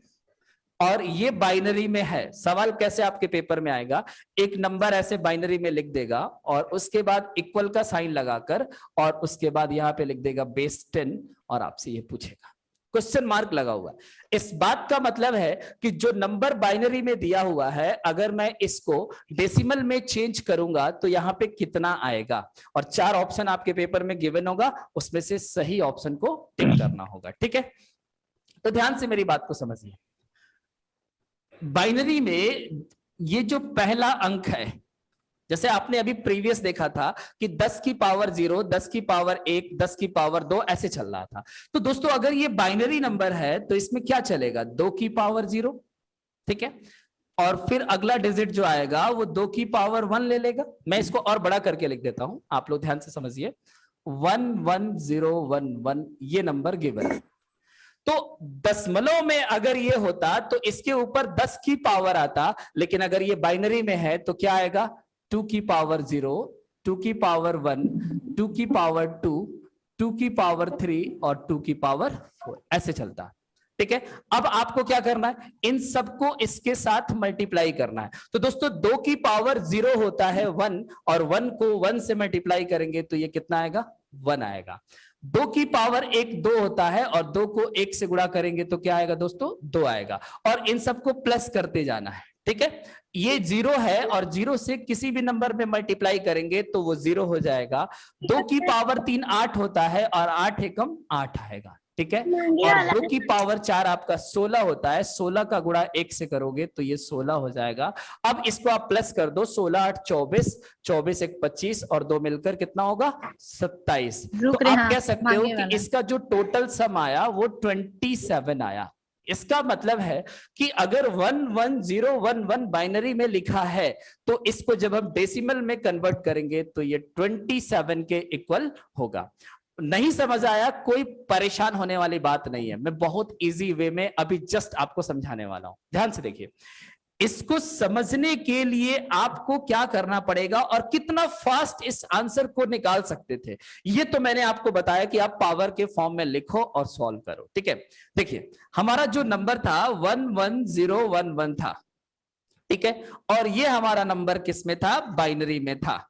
और ये बाइनरी में है, सवाल कैसे आपके पेपर में आएगा, एक नंबर ऐसे बाइनरी में लिख देगा और उसके बाद इक्वल का साइन लगाकर और उसके बाद यहां पे लिख देगा बेस 10 और आपसे ये पूछेगा क्वेश्चन मार्क लगा हुआ है। इस बात का मतलब है कि जो नंबर बाइनरी में दिया हुआ है, अगर मैं इसको डेसिमल में चेंज करूंगा तो यहां पे कितना आएगा, और 4 ऑप्शन आपके पेपर में गिवन होगा, उसमें से सही ऑप्शन को टिक करना होगा। ठीक है, तो ध्यान से मेरी बात को समझिए। बाइनरी में ये जो पहला अंक है, जैसे आपने अभी प्रीवियस देखा था कि 10 की पावर 0, 10 की पावर 1, 10 की पावर 2 ऐसे चल रहा था। तो दोस्तों अगर ये बाइनरी नंबर है तो इसमें क्या चलेगा, 2 की पावर 0, ठीक है, और फिर अगला डिजिट जो आएगा वो 2 की पावर 1 ले लेगा। मैं इसको और बड़ा करके लिख देता हूं, आप लोग ध्यान से समझिए। 11011 ये नंबर गिवन है। तो दशमलव में अगर ये होता तो इसके ऊपर 10 की पावर आता, लेकिन अगर ये बाइनरी में है तो क्या आएगा, 2 की पावर 0, 2 की पावर 1, 2 की पावर 2, 2 की पावर 3 और 2 की पावर 4 ऐसे चलता। ठीक है, अब आपको क्या करना है, इन सबको इसके साथ मल्टीप्लाई करना है। तो दोस्तों 2 की पावर 0 होता है 1, और 1 को 1 से मल्टीप्लाई करेंगे तो ये कितना आएगा, 1 आएगा। 2 की पावर 1 2 होता है, और 2 को 1 से गुणा करेंगे तो क्या आएगा दोस्तों, 2 आएगा, और इन सबको प्लस करते जाना है। ठीक है, ये 0 है और 0 से किसी भी नंबर में मल्टीप्लाई करेंगे तो वो 0 हो जाएगा। 2 की पावर 3 8 होता है, और 8 एकम 8 आएगा। ठीक है, और 2 की पावर 4 आपका 16 होता है, 16 का गुणा 1 से करोगे तो ये 16 हो जाएगा। अब इसको आप प्लस कर दो, 16 8 24, 24 1 25 और 2 मिलकर कितना होगा, 27। तो आप कह सकते हो कि इसका जो टोटल सम आया वो 27 आया। इसका मतलब है कि अगर 11011 बाइनरी में लिखा है तो इसको जब हम डेसिमल में कन्वर्ट करेंगे तो ये 27 के इक्वल होगा। नहीं समझ आया, कोई परेशान होने वाली बात नहीं है, मैं बहुत इजी वे में अभी जस्ट आपको समझाने वाला हूं। ध्यान से देखिए, इसको समझने के लिए आपको क्या करना पड़ेगा और कितना फास्ट इस आंसर को निकाल सकते थे, ये तो मैंने आपको बताया कि आप पावर के फॉर्म में लिखो और सॉल्व करो। ठीक है, देखिए हमारा जो नंबर था 11011 था, ठीक है, और ये हमारा नंबर किस में था, बाइनरी में था।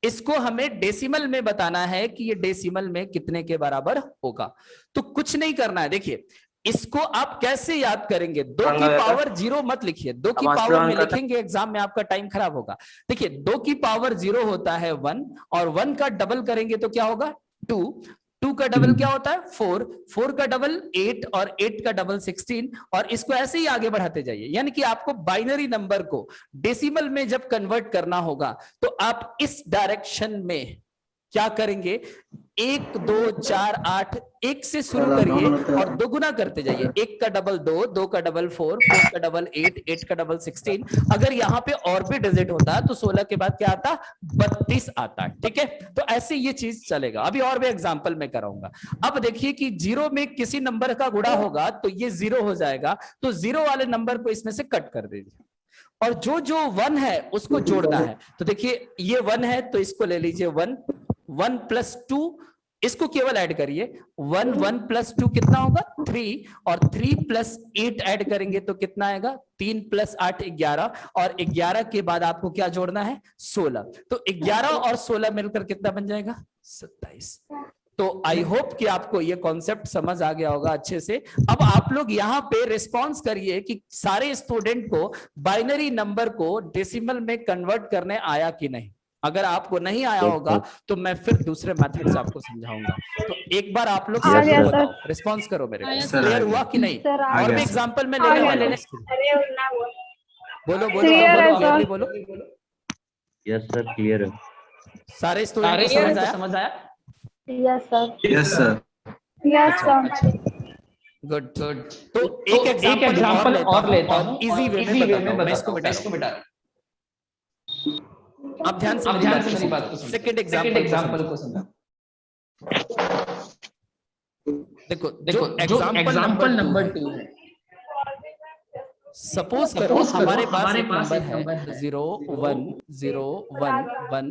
इसको हमें डेसिमल में बताना है कि ये डेसिमल में कितने के बराबर होगा। तो कुछ नहीं करना है, देखिए इसको आप कैसे याद करेंगे, 2 की पावर 0 मत लिखिए, 2 की पावर में लिखेंगे एग्जाम में आपका टाइम खराब होगा। देखिए 2 की पावर 0 होता है 1, और 1 का डबल करेंगे तो क्या होगा, 2, 2 का डबल क्या होता है 4, 4 का डबल 8 और 8 का डबल 16, और इसको ऐसे ही आगे बढ़ाते जाइए। यानी कि आपको बाइनरी नंबर को डेसिमल में जब कन्वर्ट करना होगा तो आप इस डायरेक्शन में क्या करेंगे, 1 2 4 8 1 से शुरू करिए और दोगुना करते जाइए। 1 का डबल 2, 2 का डबल 4, 4 का डबल 8, 8 का डबल 16। अगर यहाँ पे और भी डिजिट होता तो 16 के बाद क्या आता, 32 आता। ठीक है, तो ऐसे ये चीज चलेगा। अभी और भी एग्जांपल में कराऊंगा। अब देखिए कि 0 में किसी नंबर का गुणा होगा तो ये 0 हो जाएगा, तो 0 वाले नंबर को इसमें से कट कर दीजिए, और जो जो 1 है उसको जोड़ना है। तो देखिए ये 1 है तो इसको ले लीजिए 1, 1 प्लस 2, इसको केवल ऐड करिए, 1 1 प्लस 2 कितना होगा 3, और 3 प्लस 8 ऐड करेंगे तो कितना आएगा, 3 प्लस 8 11, और 11 के बाद आपको क्या जोड़ना है 16। तो 11 और 16 मिलकर कितना बन जाएगा 27। तो आई होप कि आपको ये कॉन्सेप्ट समझ आ गया होगा अच्छे से। अब आप लोग यहाँ पे रिस्पॉन्स करिए कि सारे स्टूडेंट को बाइनरी नंबर को डेसिमल में कन्वर्ट करने आया कि नहीं। अगर आपको नहीं आया होगा तो मैं फिर दूसरे मेथड से आपको समझाऊंगा। तो एक बार आप लोग बताओ, रिस्पॉन्स करो मेरे को, क्लियर हुआ कि नहीं। और भी एग्जांपल में लेने वाले हैं, बोलो बोलो बोलो बोलो। यस सर, क्लियर है। सारे स्टूडेंट समझ आया? Yes sir. Yes sir. Yes sir. Good good. तो एक एग्जांपल और लेता हूं, इजी वे में बताता हूं, मैं इसको मिटा। आप ध्यान से मेरी बात को सुनो। सेकंड एग्जांपल को समझो। देखो जो एग्जांपल नंबर 2 है, सपोज करो हमारे पास एक नंबर है 0 1 0 1 1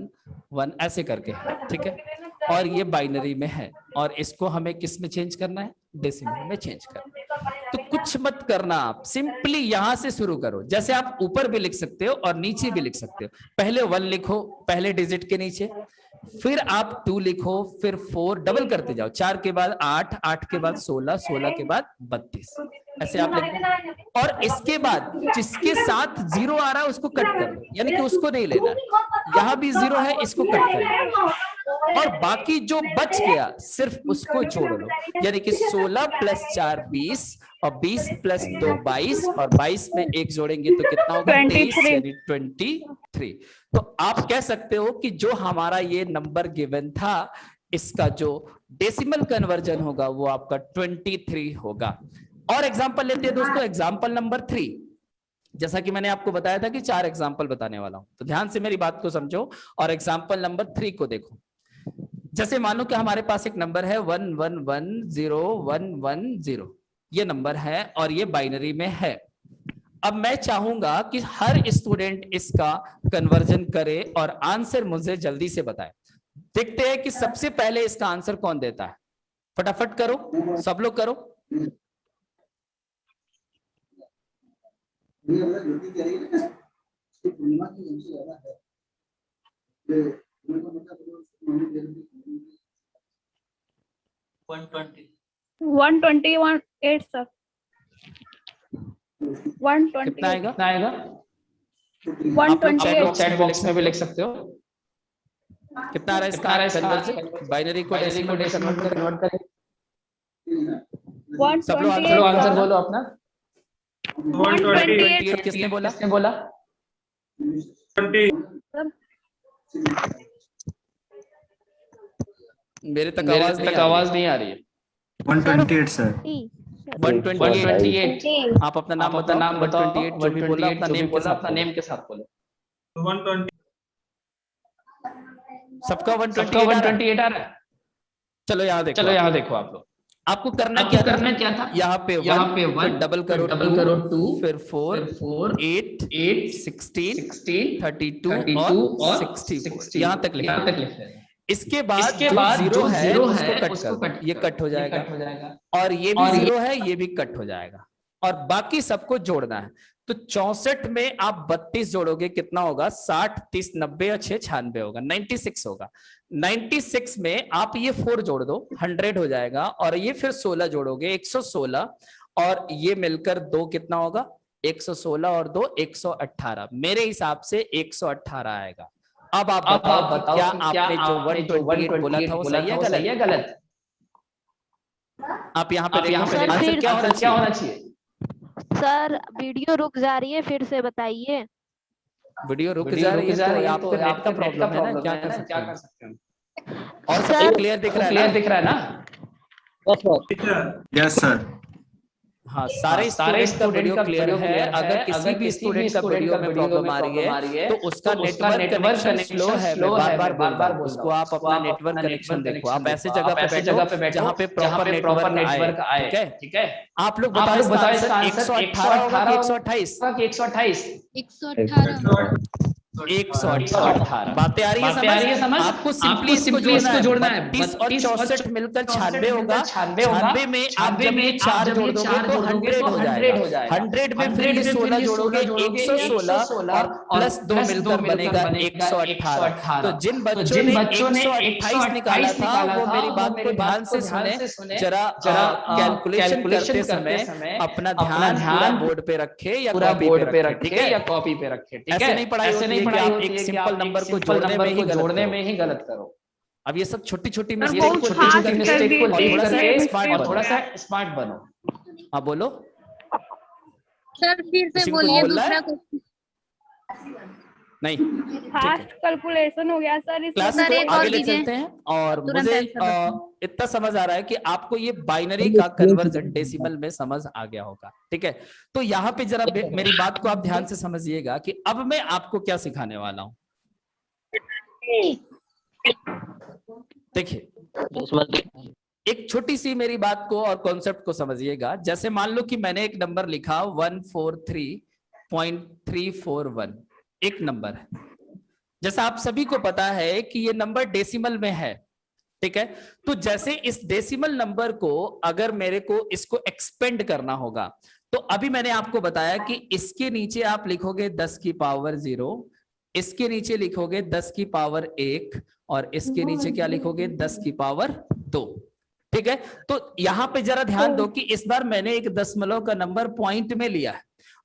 1 ऐसे करके, ठीक है, और ये बाइनरी में है, और इसको हमें किस में चेंज करना है, डेसिमल में चेंज करना है। तो कुछ मत करना, आप सिंपली यहां से शुरू करो। जैसे आप ऊपर भी लिख सकते हो और नीचे भी लिख सकते हो। पहले 1 लिखो पहले डिजिट के नीचे, फिर आप 2 लिखो, फिर 4 डबल करते जाओ, 4 के बाद 8, 8 के बाद 16, 16 के बाद 32, ऐसे आप लिखो। और इसके बाद जिसके साथ 0 आ रहा है उसको कट कर दो, यानी कि उसको नहीं लेना है। यहां भी 0 है, इसको कट कर दो, और बाकी जो बच गया सिर्फ उसको जोड़ लो, यानी कि 16 + 4 20, और 20 + 2 22, और 22 में 1 जोड़ेंगे तो कितना होगा? 23, यानी 23। तो आप कह सकते हो कि जो हमारा ये नंबर गिवन था, इसका जो डेसिमल कन्वर्जन होगा वो आपका 23 होगा। और एग्जांपल लेते हैं दोस्तों, एग्जांपल नंबर 3। जैसा कि मैंने आपको बताया था कि 4 एग्जांपल बताने वाला हूं, तो ध्यान से मेरी बात को समझो और एग्जांपल नंबर 3 को देखो। जैसे मान लो कि हमारे पास एक नंबर है 110110, ये नंबर है और ये बाइनरी में है। अब मैं चाहूंगा कि हर स्टूडेंट इसका कन्वर्जन करे और आंसर मुझे जल्दी से बताए। देखते हैं कि सबसे पहले इसका आंसर कौन देता है। फटाफट करो, सब लोग करो। सर 120 कितना आएगा? आप लोग चैट बॉक्स में भी लिख सकते हो। कितना आ रहा है इसका कन्वर्जन? बाइनरी को डेसिमल में कन्वर्ट करें। सब लोग आंसर बोलो अपना। 128 किसने बोला? 20 मेरे तक आवाज नहीं आ रही है। 128 सर। 128। आप अपना नाम बताओ। 128 जो भी बोला अपना नेम के साथ बोलो। 120 सबका 128 आ रहा है। चलो यहाँ देखो आप लोग। आपको करना क्या था? यहाँ पे 1 डबल करो 2, फिर 4 8 16 32 और 64 यहाँ तक लिखना। इसके बाद जो 0 है उसको कट कर दो, ये कट हो जाएगा, और ये भी 0 है, ये भी कट हो जाएगा, और बाकी सबको जोड़ना है। तो 64 में आप 32 जोड़ोगे कितना होगा? 60 30 90 और 6 96 होगा, 96 होगा। 96 में आप ये 4 जोड़ दो, 100 हो जाएगा, और ये फिर 16 जोड़ोगे 116, और ये मिलकर 2 कितना होगा? 116 और 2 118। मेरे हिसाब से 118 आएगा। अब आप बताओ क्या आपने जो 128 बोला था वो सही है गलत? आप यहाँ पे आंसर क्या होना चाहिए? सर वीडियो रुक जा रही है, फिर से बताइए। वीडियो रुक जा रही है तो आपको नेट का प्रॉब्लम है ना, क्या कर सकते हैं? और सर, सब क्लियर दिख रहा है ना? Yes sir. हाँ, सारे स्टूडेंट का वीडियो क्लियर है। अगर किसी भी स्टूडेंट का वीडियो में प्रॉब्लम आ रही है तो उसका नेटवर्क कनेक्शन स्लो है। मैं बार-बार उसको आप अपना नेटवर्क कनेक्शन देखो। आप ऐसे जगह पे बैठो जहाँ पे प्रॉपर नेटवर्क आए। ठीक है? आप लोग बताओ इसका आंसर 118 होगा कि 128? 118। बातें आ रही है समझ? आपको सिंपली इसको जोड़ना है। 32 और 64 मिलकर 96 होगा। 96 में आप जब ये 4 जोड़ दोगे तो 100 हो जाएगा। 100 में फिर ये 16 जोड़ोगे 116, और प्लस 2 मिलकर बनेगा 118। तो जिन बच्चों ने 128 निकाला था वो मेरी बात को ध्यान से सुने, जरा कैलकुलेशन करते समय अपना ध्यान बोर्ड पे रखे या कॉपी पे रखे। ऐसे नहीं पढ़ाई होती है कि आप एक सिंपल नंबर को जोड़ने में ही गलत करो। अब ये सब छोटी-छोटी मिस्टेक को थोड़ा सा स्मार्ट बनो। हाँ बोलो सर, फिर से बोलिए दूसरा क्वेश्चन। नहीं, फास्ट कैलकुलेशन हो गया सर। क्लास सर को एक आगे और ले दीजिए। चलते हैं। और तुरंत मुझे आंसर इतना समझ आ रहा है कि आपको ये बाइनरी का कन्वर्जन डेसिमल में समझ आ गया होगा। ठीक है? तो यहाँ पे जरा मेरी बात को आप ध्यान से समझिएगा कि अब मैं आपको क्या सिखाने वाला हूँ। देखिए, एक छोटी सी मेरी बात को और कॉन्सेप्ट को समझिएगा। जैसे मान लो कि मैंने एक नंबर लिखा 143.341, एक नंबर है। जैसा आप सभी को पता है कि ये नंबर डेसिमल में है। ठीक है? तो जैसे इस डेसिमल नंबर को अगर मेरे को इसको एक्सपेंड करना होगा, तो अभी मैंने आपको बताया कि इसके नीचे आप लिखोगे 10 की पावर 0, इसके नीचे लिखोगे 10 की पावर 1, और इसके नीचे क्या लिखोगे 10 की पावर 2। ठीक है, तो यहां पे जरा ध्यान दो कि इस बार मैंने एक दशमलव का नंबर पॉइंट में लिया है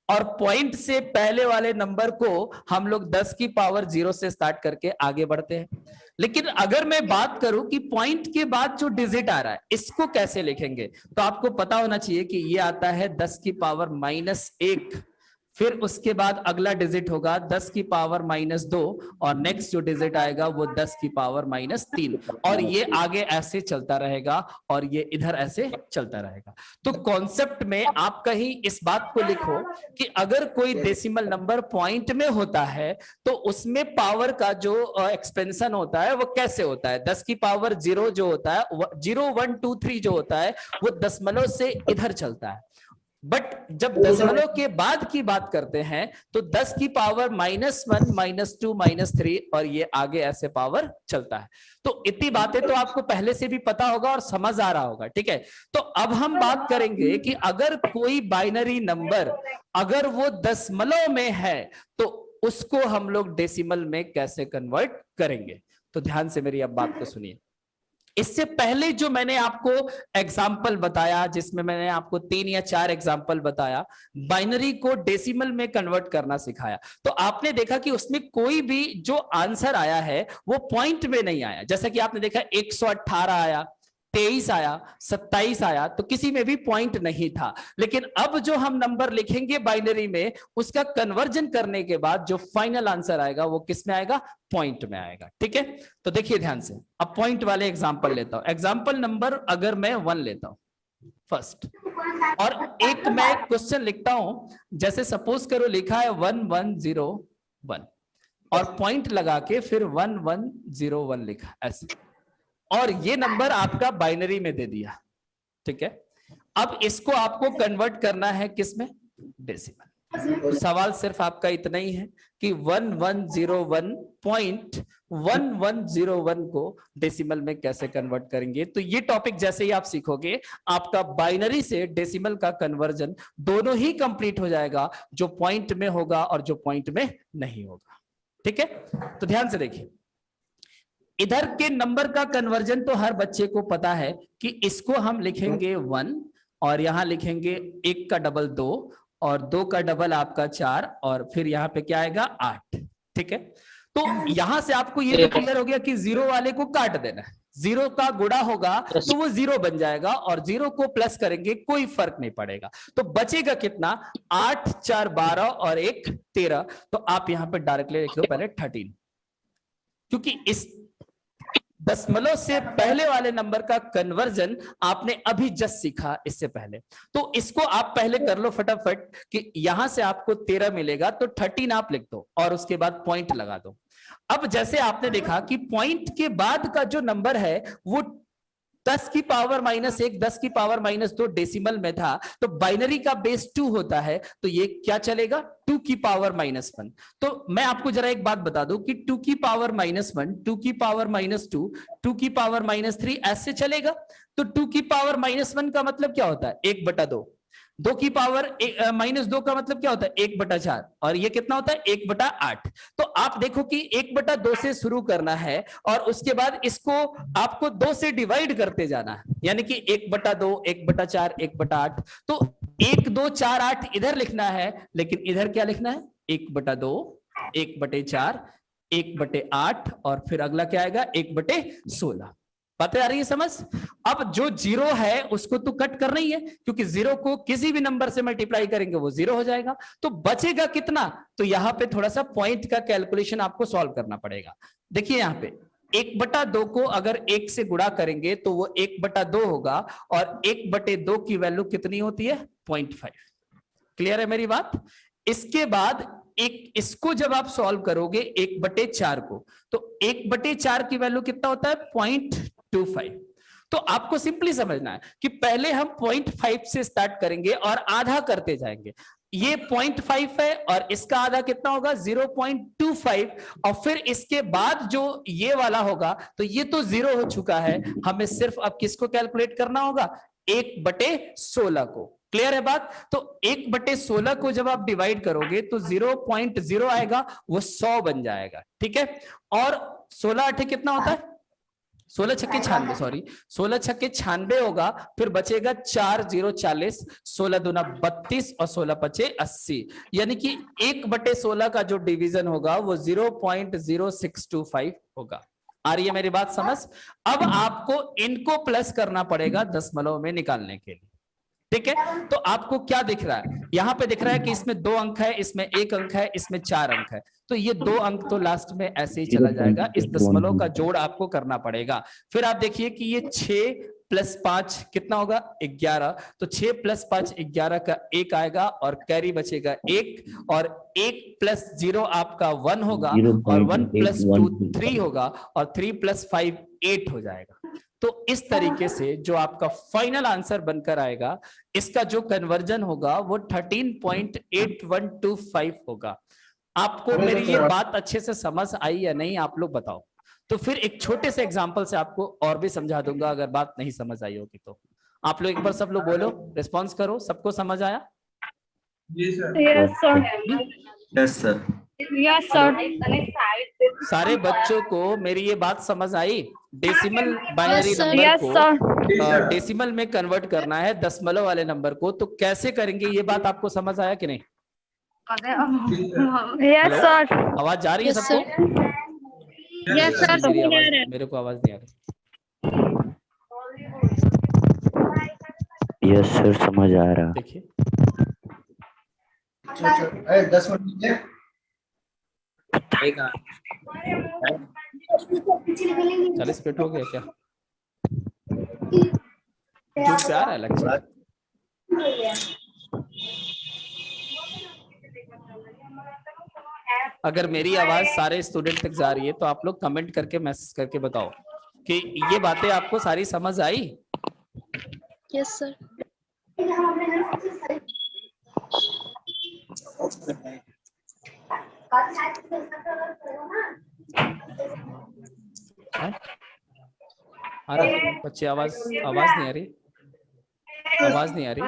और पॉइंट से पहले वाले नंबर को हम लोग 10 की पावर 0 से स्टार्ट करके आगे बढ़ते हैं। लेकिन अगर मैं बात करूं कि पॉइंट के बाद जो डिजिट आ रहा है इसको कैसे लिखेंगे, तो आपको पता होना चाहिए कि ये आता है 10 की पावर -1, फिर उसके बाद अगला डिजिट होगा 10 की पावर -2 और नेक्स्ट जो डिजिट आएगा वो 10 की पावर -3 और ये आगे ऐसे चलता रहेगा और ये इधर ऐसे चलता रहेगा। तो कॉन्सेप्ट में आप कहीं इस बात को लिखो कि अगर कोई डेसिमल नंबर पॉइंट में होता है तो उसमें पावर का जो एक्सपेंशन होता है वो कैसे होता है। 10 की पावर 0 जो होता है 0 1 2 3 जो होता है वो दशमलव से इधर चलता है, बट जब दशमलव के बाद की बात करते हैं तो 10 की पावर -1 -2 -3 और ये आगे ऐसे पावर चलता है। तो इतनी बातें तो आपको पहले से भी पता होगा और समझ आ रहा होगा। ठीक है, तो अब हम बात करेंगे कि अगर कोई बाइनरी नंबर अगर वो दशमलव में है तो उसको हम लोग डेसिमल में कैसे कन्वर्ट करेंगे। तो ध्यान से मेरी अब बात को सुनिए। इससे पहले जो मैंने आपको एग्जाम्पल बताया, जिसमें मैंने आपको 3 या 4 एग्जाम्पल बताया, बाइनरी को डेसिमल में कन्वर्ट करना सिखाया, तो आपने देखा कि उसमें कोई भी जो आंसर आया है वो पॉइंट में नहीं आया। जैसा कि आपने देखा 118 आया, 23 आया, 27 आया, तो किसी में भी पॉइंट नहीं था। लेकिन अब जो हम नंबर लिखेंगे बाइनरी में उसका कन्वर्जन करने के बाद जो फाइनल आंसर आएगा वो किस में आएगा, पॉइंट में आएगा। ठीक है, तो देखिए ध्यान से, अब पॉइंट वाले एग्जांपल लेता हूं। एग्जांपल नंबर अगर मैं 1 लेता हूं फर्स्ट, और एक मैं क्वेश्चन लिखता हूं, जैसे सपोज करो लिखा है 1101 और पॉइंट लगा के फिर 1101 लिखा ऐसे, और ये नंबर आपका बाइनरी में दे दिया। ठीक है, अब इसको आपको कन्वर्ट करना है किसमें, डेसिमल। तो सवाल सिर्फ आपका इतना ही है कि 1101.1101 को डेसिमल में कैसे कन्वर्ट करेंगे। तो ये टॉपिक जैसे ही आप सीखोगे आपका बाइनरी से डेसिमल का कन्वर्जन दोनों ही कंप्लीट हो जाएगा, जो पॉइंट में होगा और जो पॉइंट में नहीं होगा। ठीक है, तो ध्यान से देखिए, इधर के नंबर का कन्वर्जन तो हर बच्चे को पता है कि इसको हम लिखेंगे 1 और यहां लिखेंगे 1 का डबल 2 और 2 का डबल आपका 4 और फिर यहां पे क्या आएगा 8। ठीक है, तो यहां से आपको ये तो क्लियर हो गया कि 0 वाले को काट देना है, 0 का गुणा होगा तो वो 0 बन जाएगा और 0 को प्लस करेंगे कोई फर्क नहीं पड़ेगा। तो बचेगा कितना, 8 4 12 और 1 13। तो आप यहां पे डायरेक्टली लिख दो पहले 13, क्योंकि इस दशमलव से पहले वाले नंबर का कन्वर्जन आपने अभी जस्ट सीखा इससे पहले। तो इसको आप पहले कर लो फटाफट कि यहां से आपको 13 मिलेगा तो 13 आप लिख दो और उसके बाद पॉइंट लगा दो। अब जैसे आपने देखा कि पॉइंट के बाद का जो नंबर है वो 10 की पावर -1 10 की पावर -2 डेसिमल में था, तो बाइनरी का बेस 2 होता है, तो ये क्या चलेगा 2 की पावर -1। तो मैं आपको जरा एक बात बता दूं कि 2 की पावर -1 2 की पावर -2 2 की पावर -3 ऐसे चलेगा। तो 2 की पावर -1 का मतलब क्या होता है 1/2, 2 की पावर -2 का मतलब क्या होता है 1/4 और ये कितना होता है 1/8। तो आप देखो कि 1/2 से शुरू करना है और उसके बाद इसको आपको 2 से डिवाइड करते जाना है, यानी कि 1/2 1/4 1/8। तो 1 2 4 8 इधर लिखना है, लेकिन इधर क्या लिखना है 1/2 1/4 1/8 और फिर अगला क्या आएगा 1/16। बातें आ रही है समझ। अब जो 0 है उसको तो कट करना ही है, क्योंकि 0 को किसी भी नंबर से मल्टीप्लाई करेंगे वो 0 हो जाएगा। तो बचेगा कितना, तो यहां पे थोड़ा सा पॉइंट का कैलकुलेशन आपको सॉल्व करना पड़ेगा। देखिए यहां पे 1/2 को अगर 1 से गुणा करेंगे तो वो 1/2 होगा और 1/2 की वैल्यू कितनी होती है 0.5। क्लियर है मेरी बात। इसके बाद इसको जब आप सॉल्व करोगे 1/4 को, तो 1/4 की वैल्यू कितना होता है 0.25। तो आपको सिंपली समझना है कि पहले हम 0.5 से स्टार्ट करेंगे और आधा करते जाएंगे। ये 0.5 है और इसका आधा कितना होगा 0.25 और फिर इसके बाद जो ये वाला होगा तो ये तो 0 हो चुका है, हमें सिर्फ अब किसको कैलकुलेट करना होगा 1/16 को। क्लियर है बात। तो 1/16 को जब आप डिवाइड करोगे तो 0.0 आएगा, वो 100 बन जाएगा। ठीक है, और 16 8 कितना होता है? 16 छक्के 96, सॉरी 16 छक्के 96 होगा, फिर बचेगा 4 0 40, 16 दूना 32 और 16 पचे 80, यानी कि 1/16 का जो डिवीजन होगा वो 0.0625 होगा। आ रही है मेरी बात समझ? अब आपको इनको प्लस करना पड़ेगा दशमलव में निकालने के लिए, ठीक है? तो आपको क्या दिख रहा है? यहां पे दिख रहा है कि इसमें 2 अंक है, इसमें 1 अंक है, इसमें 4 अंक है, तो ये 2 अंक तो लास्ट में ऐसे ही चला जाएगा। इस दशमलव का जोड़ आपको करना पड़ेगा। फिर आप देखिए कि ये 6 + 5 कितना होगा? 11, तो 6 + 5 11 का 1 आएगा और कैरी बचेगा 1, और 1 + 0 आपका 1 होगा, और 1 + 2 3 होगा, और 3 + 5 8 हो जाएगा। तो इस तरीके से जो आपका फाइनल आंसर बनकर आएगा, इसका जो कन्वर्जन होगा वो 13.8125 होगा। आपको मेरी ये बात अच्छे से समझ आई या नहीं, आप लोग बताओ। तो फिर एक छोटे से एग्जांपल से आपको और भी समझा दूंगा, अगर बात नहीं समझ आई होगी तो। आप लोग एक बार सब लोग बोलो, रिस्पॉन्स करो, सबको समझ आया? जी sir. Yes sir, yes sir. Yes sir. सारे बच्चों को मेरी ये बात समझ आई? Decimal binary yes number sir. को डेसिमल में कन्वर्ट करना है दशमलव वाले नंबर को, तो कैसे करेंगे ये बात आपको समझ आया कि नहीं? Yes sir. आवाज जा रही है सबको? यस सर, मेरी आवाज, मेरे को आवाज नहीं आ रही। यस सर, समझ आ रहा। देखिए 10 मिनट 40 मिनट हो गया क्या? जो प्यार है लेक्चर। अगर मेरी आवाज सारे स्टूडेंट तक जा रही है तो आप लोग कमेंट करके मैसेज करके बताओ कि ये बातें आपको सारी समझ आई। Yes sir. अरे बच्चे आवाज नहीं आ रही, आवाज नहीं आ रही,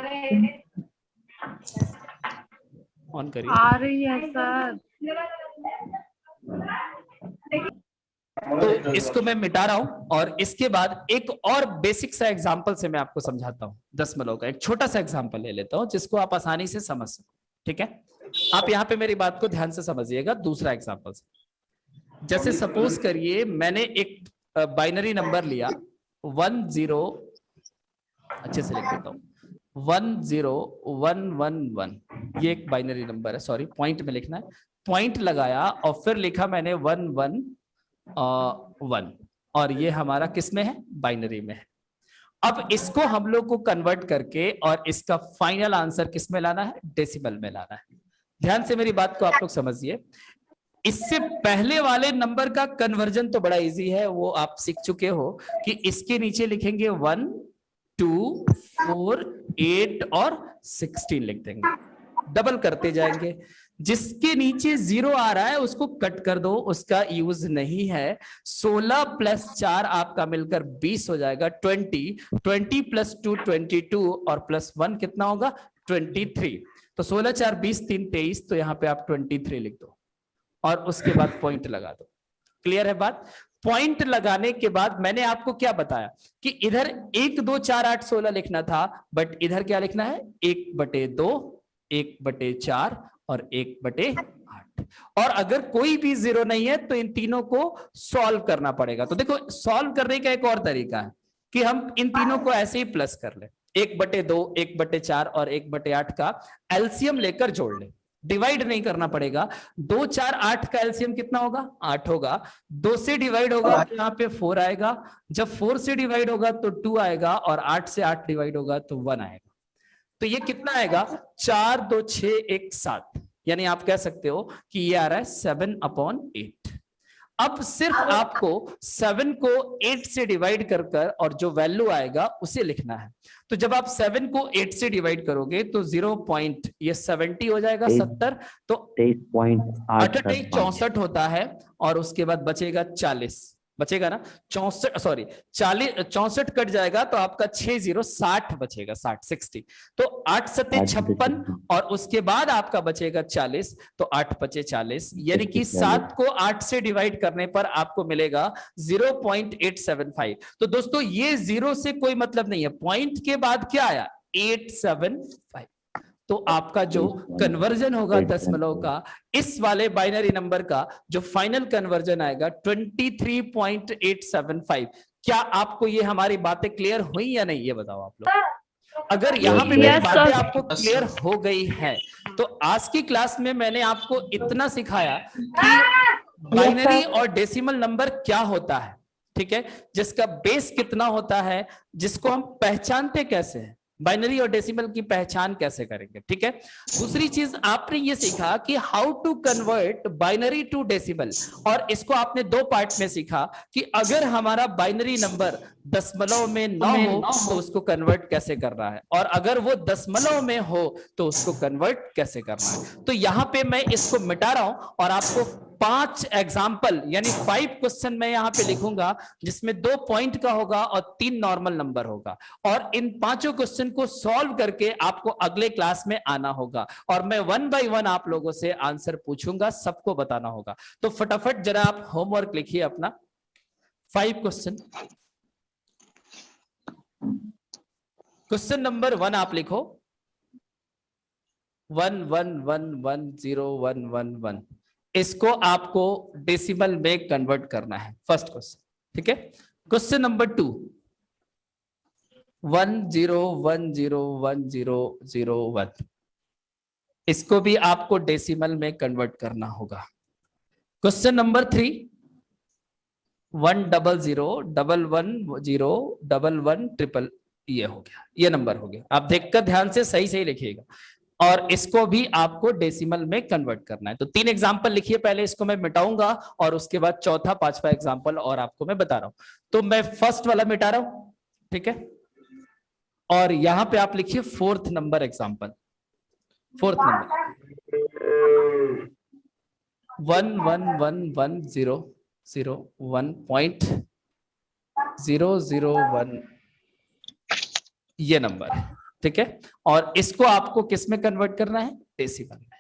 ऑन करिए। आ रही है सर। तो इसको मैं मिटा रहा हूं और इसके बाद एक और बेसिक सा एग्जांपल से मैं आपको समझाता हूं। दशमलव का एक छोटा सा एग्जांपल ले लेता हूं जिसको आप आसानी से समझ सको, ठीक है? आप यहां पे मेरी बात को ध्यान से समझिएगा। दूसरा एग्जांपल से, जैसे सपोज करिए मैंने एक बाइनरी नंबर लिया 10, अच्छे से लिख देता हूं, 10111, ये एक बाइनरी नंबर है, सॉरी पॉइंट में लिखना है। पॉइंट लगाया और फिर लिखा मैंने 111 और ये हमारा किस में है? बाइनरी में है। अब इसको हम लोग को कन्वर्ट करके और इसका फाइनल आंसर किस में लाना है? डेसिमल में लाना है। ध्यान से मेरी बात को आप लोग समझिए। इससे पहले वाले नंबर का कन्वर्जन तो बड़ा इजी है, वो आप सीख चुके हो कि इसके नीचे लिखेंगे 1 2 4 8 और 16 लिख देंगे, डबल करते जाएंगे। जिसके नीचे 0 आ रहा है उसको कट कर दो, उसका यूज नहीं है। 16 + 4 आपका मिलकर 20 हो जाएगा, 20 + 2 22 और +1 कितना होगा? 23। तो 16 4 20 3 23, तो यहाँ पे आप 23 लिख दो और उसके बाद पॉइंट लगा दो। क्लियर है बात? पॉइंट लगाने के बाद मैंने आपको क्या बताया कि इधर 1 2 4 8 16 लिखना था, बट इधर क्या लिखना है? 1/2 1/4 और 1/8। और अगर कोई भी 0 नहीं है तो इन तीनों को सॉल्व करना पड़ेगा। तो देखो सॉल्व करने का एक और तरीका है कि हम इन तीनों को ऐसे ही प्लस कर ले, 1/2 1/4 और 1/8 का एलसीएम लेकर जोड़ ले, डिवाइड नहीं करना पड़ेगा। 2 4 8 का एलसीएम कितना होगा? 8 होगा। 2 से डिवाइड होगा तो यहाँ पे 4 आएगा, जब 4 से डिवाइड होगा तो 2 आएगा, और 8 से 8 डिवाइड होगा तो 1 आएगा। तो ये कितना आएगा? 4 2 6 1 7, यानी आप कह सकते हो कि ये आ रहा है 7/8। अब सिर्फ आपको 7 को 8 से डिवाइड कर कर और जो वैल्यू आएगा उसे लिखना है। तो जब आप 7 को 8 से डिवाइड करोगे तो 0 पॉइंट ये 70 हो जाएगा, 70 तो 23.8 64 होता है, और उसके बाद बचेगा 40। बचेगा ना, 64 कट जाएगा तो आपका 60 बचेगा, 60। तो 8 सते 56 और उसके बाद आपका बचेगा 40, तो 8 पचे 40, यानी कि 7 को 8 से डिवाइड करने पर आपको मिलेगा 0.875। तो दोस्तों ये 0 से कोई मतलब नहीं है, पॉइंट के बाद क्या आया 875। तो आपका जो कन्वर्जन होगा दशमलव का इस वाले बाइनरी नंबर का जो फाइनल कन्वर्जन आएगा 23.875। क्या आपको ये हमारी बातें क्लियर हुई या नहीं, ये बताओ आप लोग। अगर यहाँ पे मेरी बातें आपको क्लियर हो गई है तो आज की क्लास में मैंने आपको इतना सिखाया कि बाइनरी और डेसिमल नंबर क्या होता है, ठीक है, जिसका बेस कितना होता है, जिसको हम पहचानते कैसे हैं, बाइनरी और डेसिमल की पहचान कैसे करेंगे, ठीक है। दूसरी चीज आपने ये सीखा कि how to convert binary to decimal, और इसको आपने 2 पार्ट में सीखा कि अगर हमारा बाइनरी नंबर दशमलव में न हो तो उसको कन्वर्ट कैसे करना है, और अगर वो दशमलव में हो तो उसको कन्वर्ट कैसे करना है। तो यहाँ पे मैं इसको मिटा रहा हूं और आपको 5 एग्जाम्पल यानी 5 क्वेश्चन मैं यहाँ पे लिखूंगा, जिसमें 2 पॉइंट का होगा और 3 नॉर्मल नंबर होगा, और इन 5 क्वेश्चन को सॉल्व करके आपको अगले क्लास में आना होगा, और मैं 1 बाय 1 आप लोगों से आंसर पूछूंगा, सबको बताना होगा। तो फटाफट जरा आप होमवर्क लिखिए अपना 5 क्वेश्चन। क्वेश्चन नंबर 1 आप लिखो 1111011, इसको आपको डेसिमल में कन्वर्ट करना है, फर्स्ट क्वेश्चन, ठीक है। क्वेश्चन नंबर 2 10101001, इसको भी आपको डेसिमल में कन्वर्ट करना होगा। क्वेश्चन नंबर 3 100111011, ये हो गया, ये नंबर हो गया। आप देखकर ध्यान से सही सही लिखिएगा, और इसको भी आपको डेसिमल में कन्वर्ट करना है। तो 3 एग्जांपल लिखिए, पहले इसको मैं मिटाऊंगा और उसके बाद चौथा 5वां एग्जांपल और आपको मैं बता रहा हूं। तो मैं फर्स्ट वाला मिटा रहा हूं, ठीक है, और यहां पे आप लिखिए 4th number example, 4th number 1111001.001, ये नंबर है, ठीक है, और इसको आपको किस में कन्वर्ट करना है, डेसिमल में।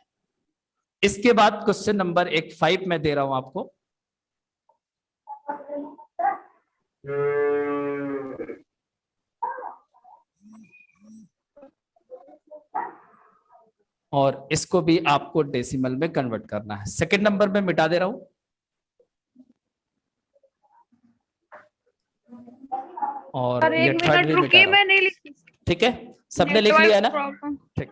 इसके बाद क्वेश्चन नंबर 5 मैं दे रहा हूं आपको, और इसको भी आपको डेसिमल में कन्वर्ट करना है। सेकंड नंबर में मिटा दे रहा हूं, और ये थर्ड भी मिटा रहा हूं, ठीक है, सबने लिख लिया ना, ठीक।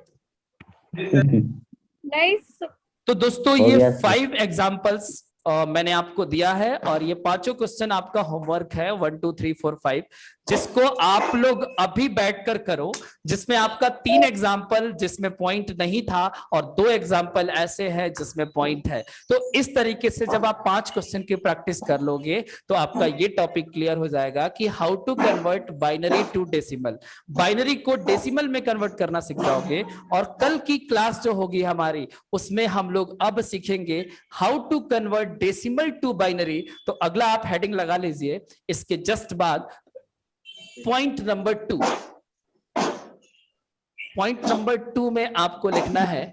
तो दोस्तों ये 5 एग्जांपल्स मैंने आपको दिया है, और ये 5 क्वेश्चन आपका होमवर्क है 1 2 3 4 5, जिसको आप लोग अभी बैठकर करो, जिसमें आपका 3 एग्जाम्पल जिसमें पॉइंट नहीं था और 2 एग्जाम्पल ऐसे हैं जिसमें पॉइंट है। तो इस तरीके से जब आप 5 क्वेश्चन की प्रैक्टिस कर लोगे तो आपका ये टॉपिक क्लियर हो जाएगा कि how to convert binary to decimal, binary को डेसिमल में कन्वर्ट करना सीख जाओगे। और कल की क्लास जो होगी हमारी, उसमें हम लोग अब सीखेंगे how to convert decimal to binary. तो अगला आप हेडिंग लगा लीजिए, इसके जस्ट बाद पॉइंट नंबर 2, पॉइंट नंबर 2 में आपको लिखना है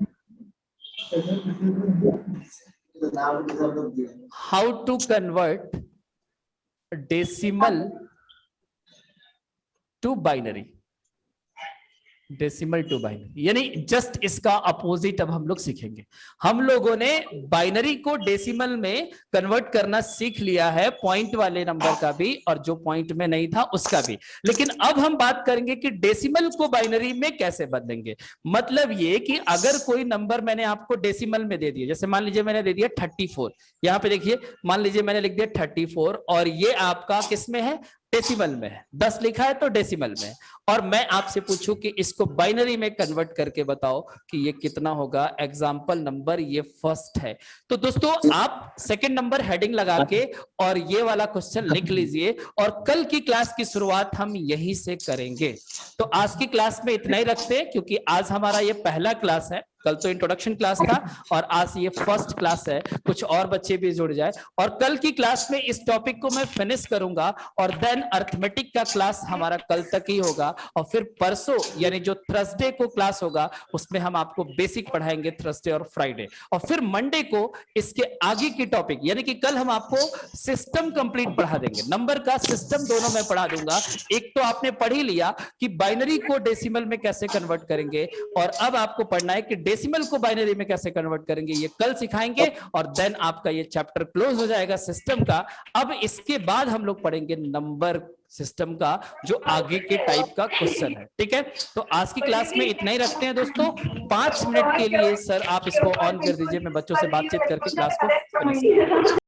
how to convert decimal to binary, decimal to binary, यानी जस्ट इसका अपोजिट अब हम लोग सीखेंगे। हम लोगों ने बाइनरी को डेसिमल में कन्वर्ट करना सीख लिया है, पॉइंट वाले नंबर का भी और जो पॉइंट में नहीं था उसका भी, लेकिन अब हम बात करेंगे कि डेसिमल को बाइनरी में कैसे बदलेंगे। मतलब ये कि अगर कोई नंबर मैंने आपको डेसिमल में दे दिया, जैसे मान लीजिए मैंने दे दिया 34, यहां पे देखिए, मान लीजिए मैंने लिख दिया 34 और ये आपका किस में है, डेसिमल में है, 10 लिखा है तो डेसिमल में, और मैं आपसे पूछूं कि इसको बाइनरी में कन्वर्ट करके बताओ कि ये कितना होगा। एग्जाम्पल नंबर ये फर्स्ट है। तो दोस्तों आप सेकंड नंबर हेडिंग लगा के और ये वाला क्वेश्चन लिख लीजिए, और कल की क्लास की शुरुआत हम यहीं से करेंगे। तो आज की क्लास में इतना ही रखते हैं, क्योंकि आज हमारा ये पहला क्लास है कल तो इंट्रोडक्शन क्लास था और आज ये फर्स्ट क्लास है, कुछ और बच्चे भी जुड़ जाए। और कल की क्लास में इस टॉपिक को मैं फिनिश करूंगा और देन अर्थमेटिक का क्लास हमारा कल तक ही होगा। और फिर परसों यानी जो थर्सडे को क्लास होगा उसमें हम आपको बेसिक पढ़ाएंगे, थर्सडे और फ्राइडे। और फिर मंडे को इसके आगे की टॉपिक यानी कि कल हम आपको सिस्टम कंप्लीट पढ़ा देंगे, नंबर का सिस्टम दोनों मैं पढ़ा दूंगा। एक तो आपने पढ़ ही लिया कि बाइनरी को डेसिमल में कैसे कन्वर्ट करेंगे, और अब आपको पढ़ना है कि डेसिमल को बाइनरी में कैसे कन्वर्ट करेंगे, ये कल सिखाएंगे। और देन आपका ये चैप्टर क्लोज हो जाएगा सिस्टम का। अब इसके बाद हम लोग पढ़ेंगे नंबर सिस्टम का, जो आगे के टाइप का क्वेश्चन है। ठीक है, तो आज की क्लास में इतना ही रखते हैं दोस्तों। 5 मिनट के लिए सर आप इसको ऑन कर दीजिए, मैं बच्चों से बातचीत करके क्लास को फिनिश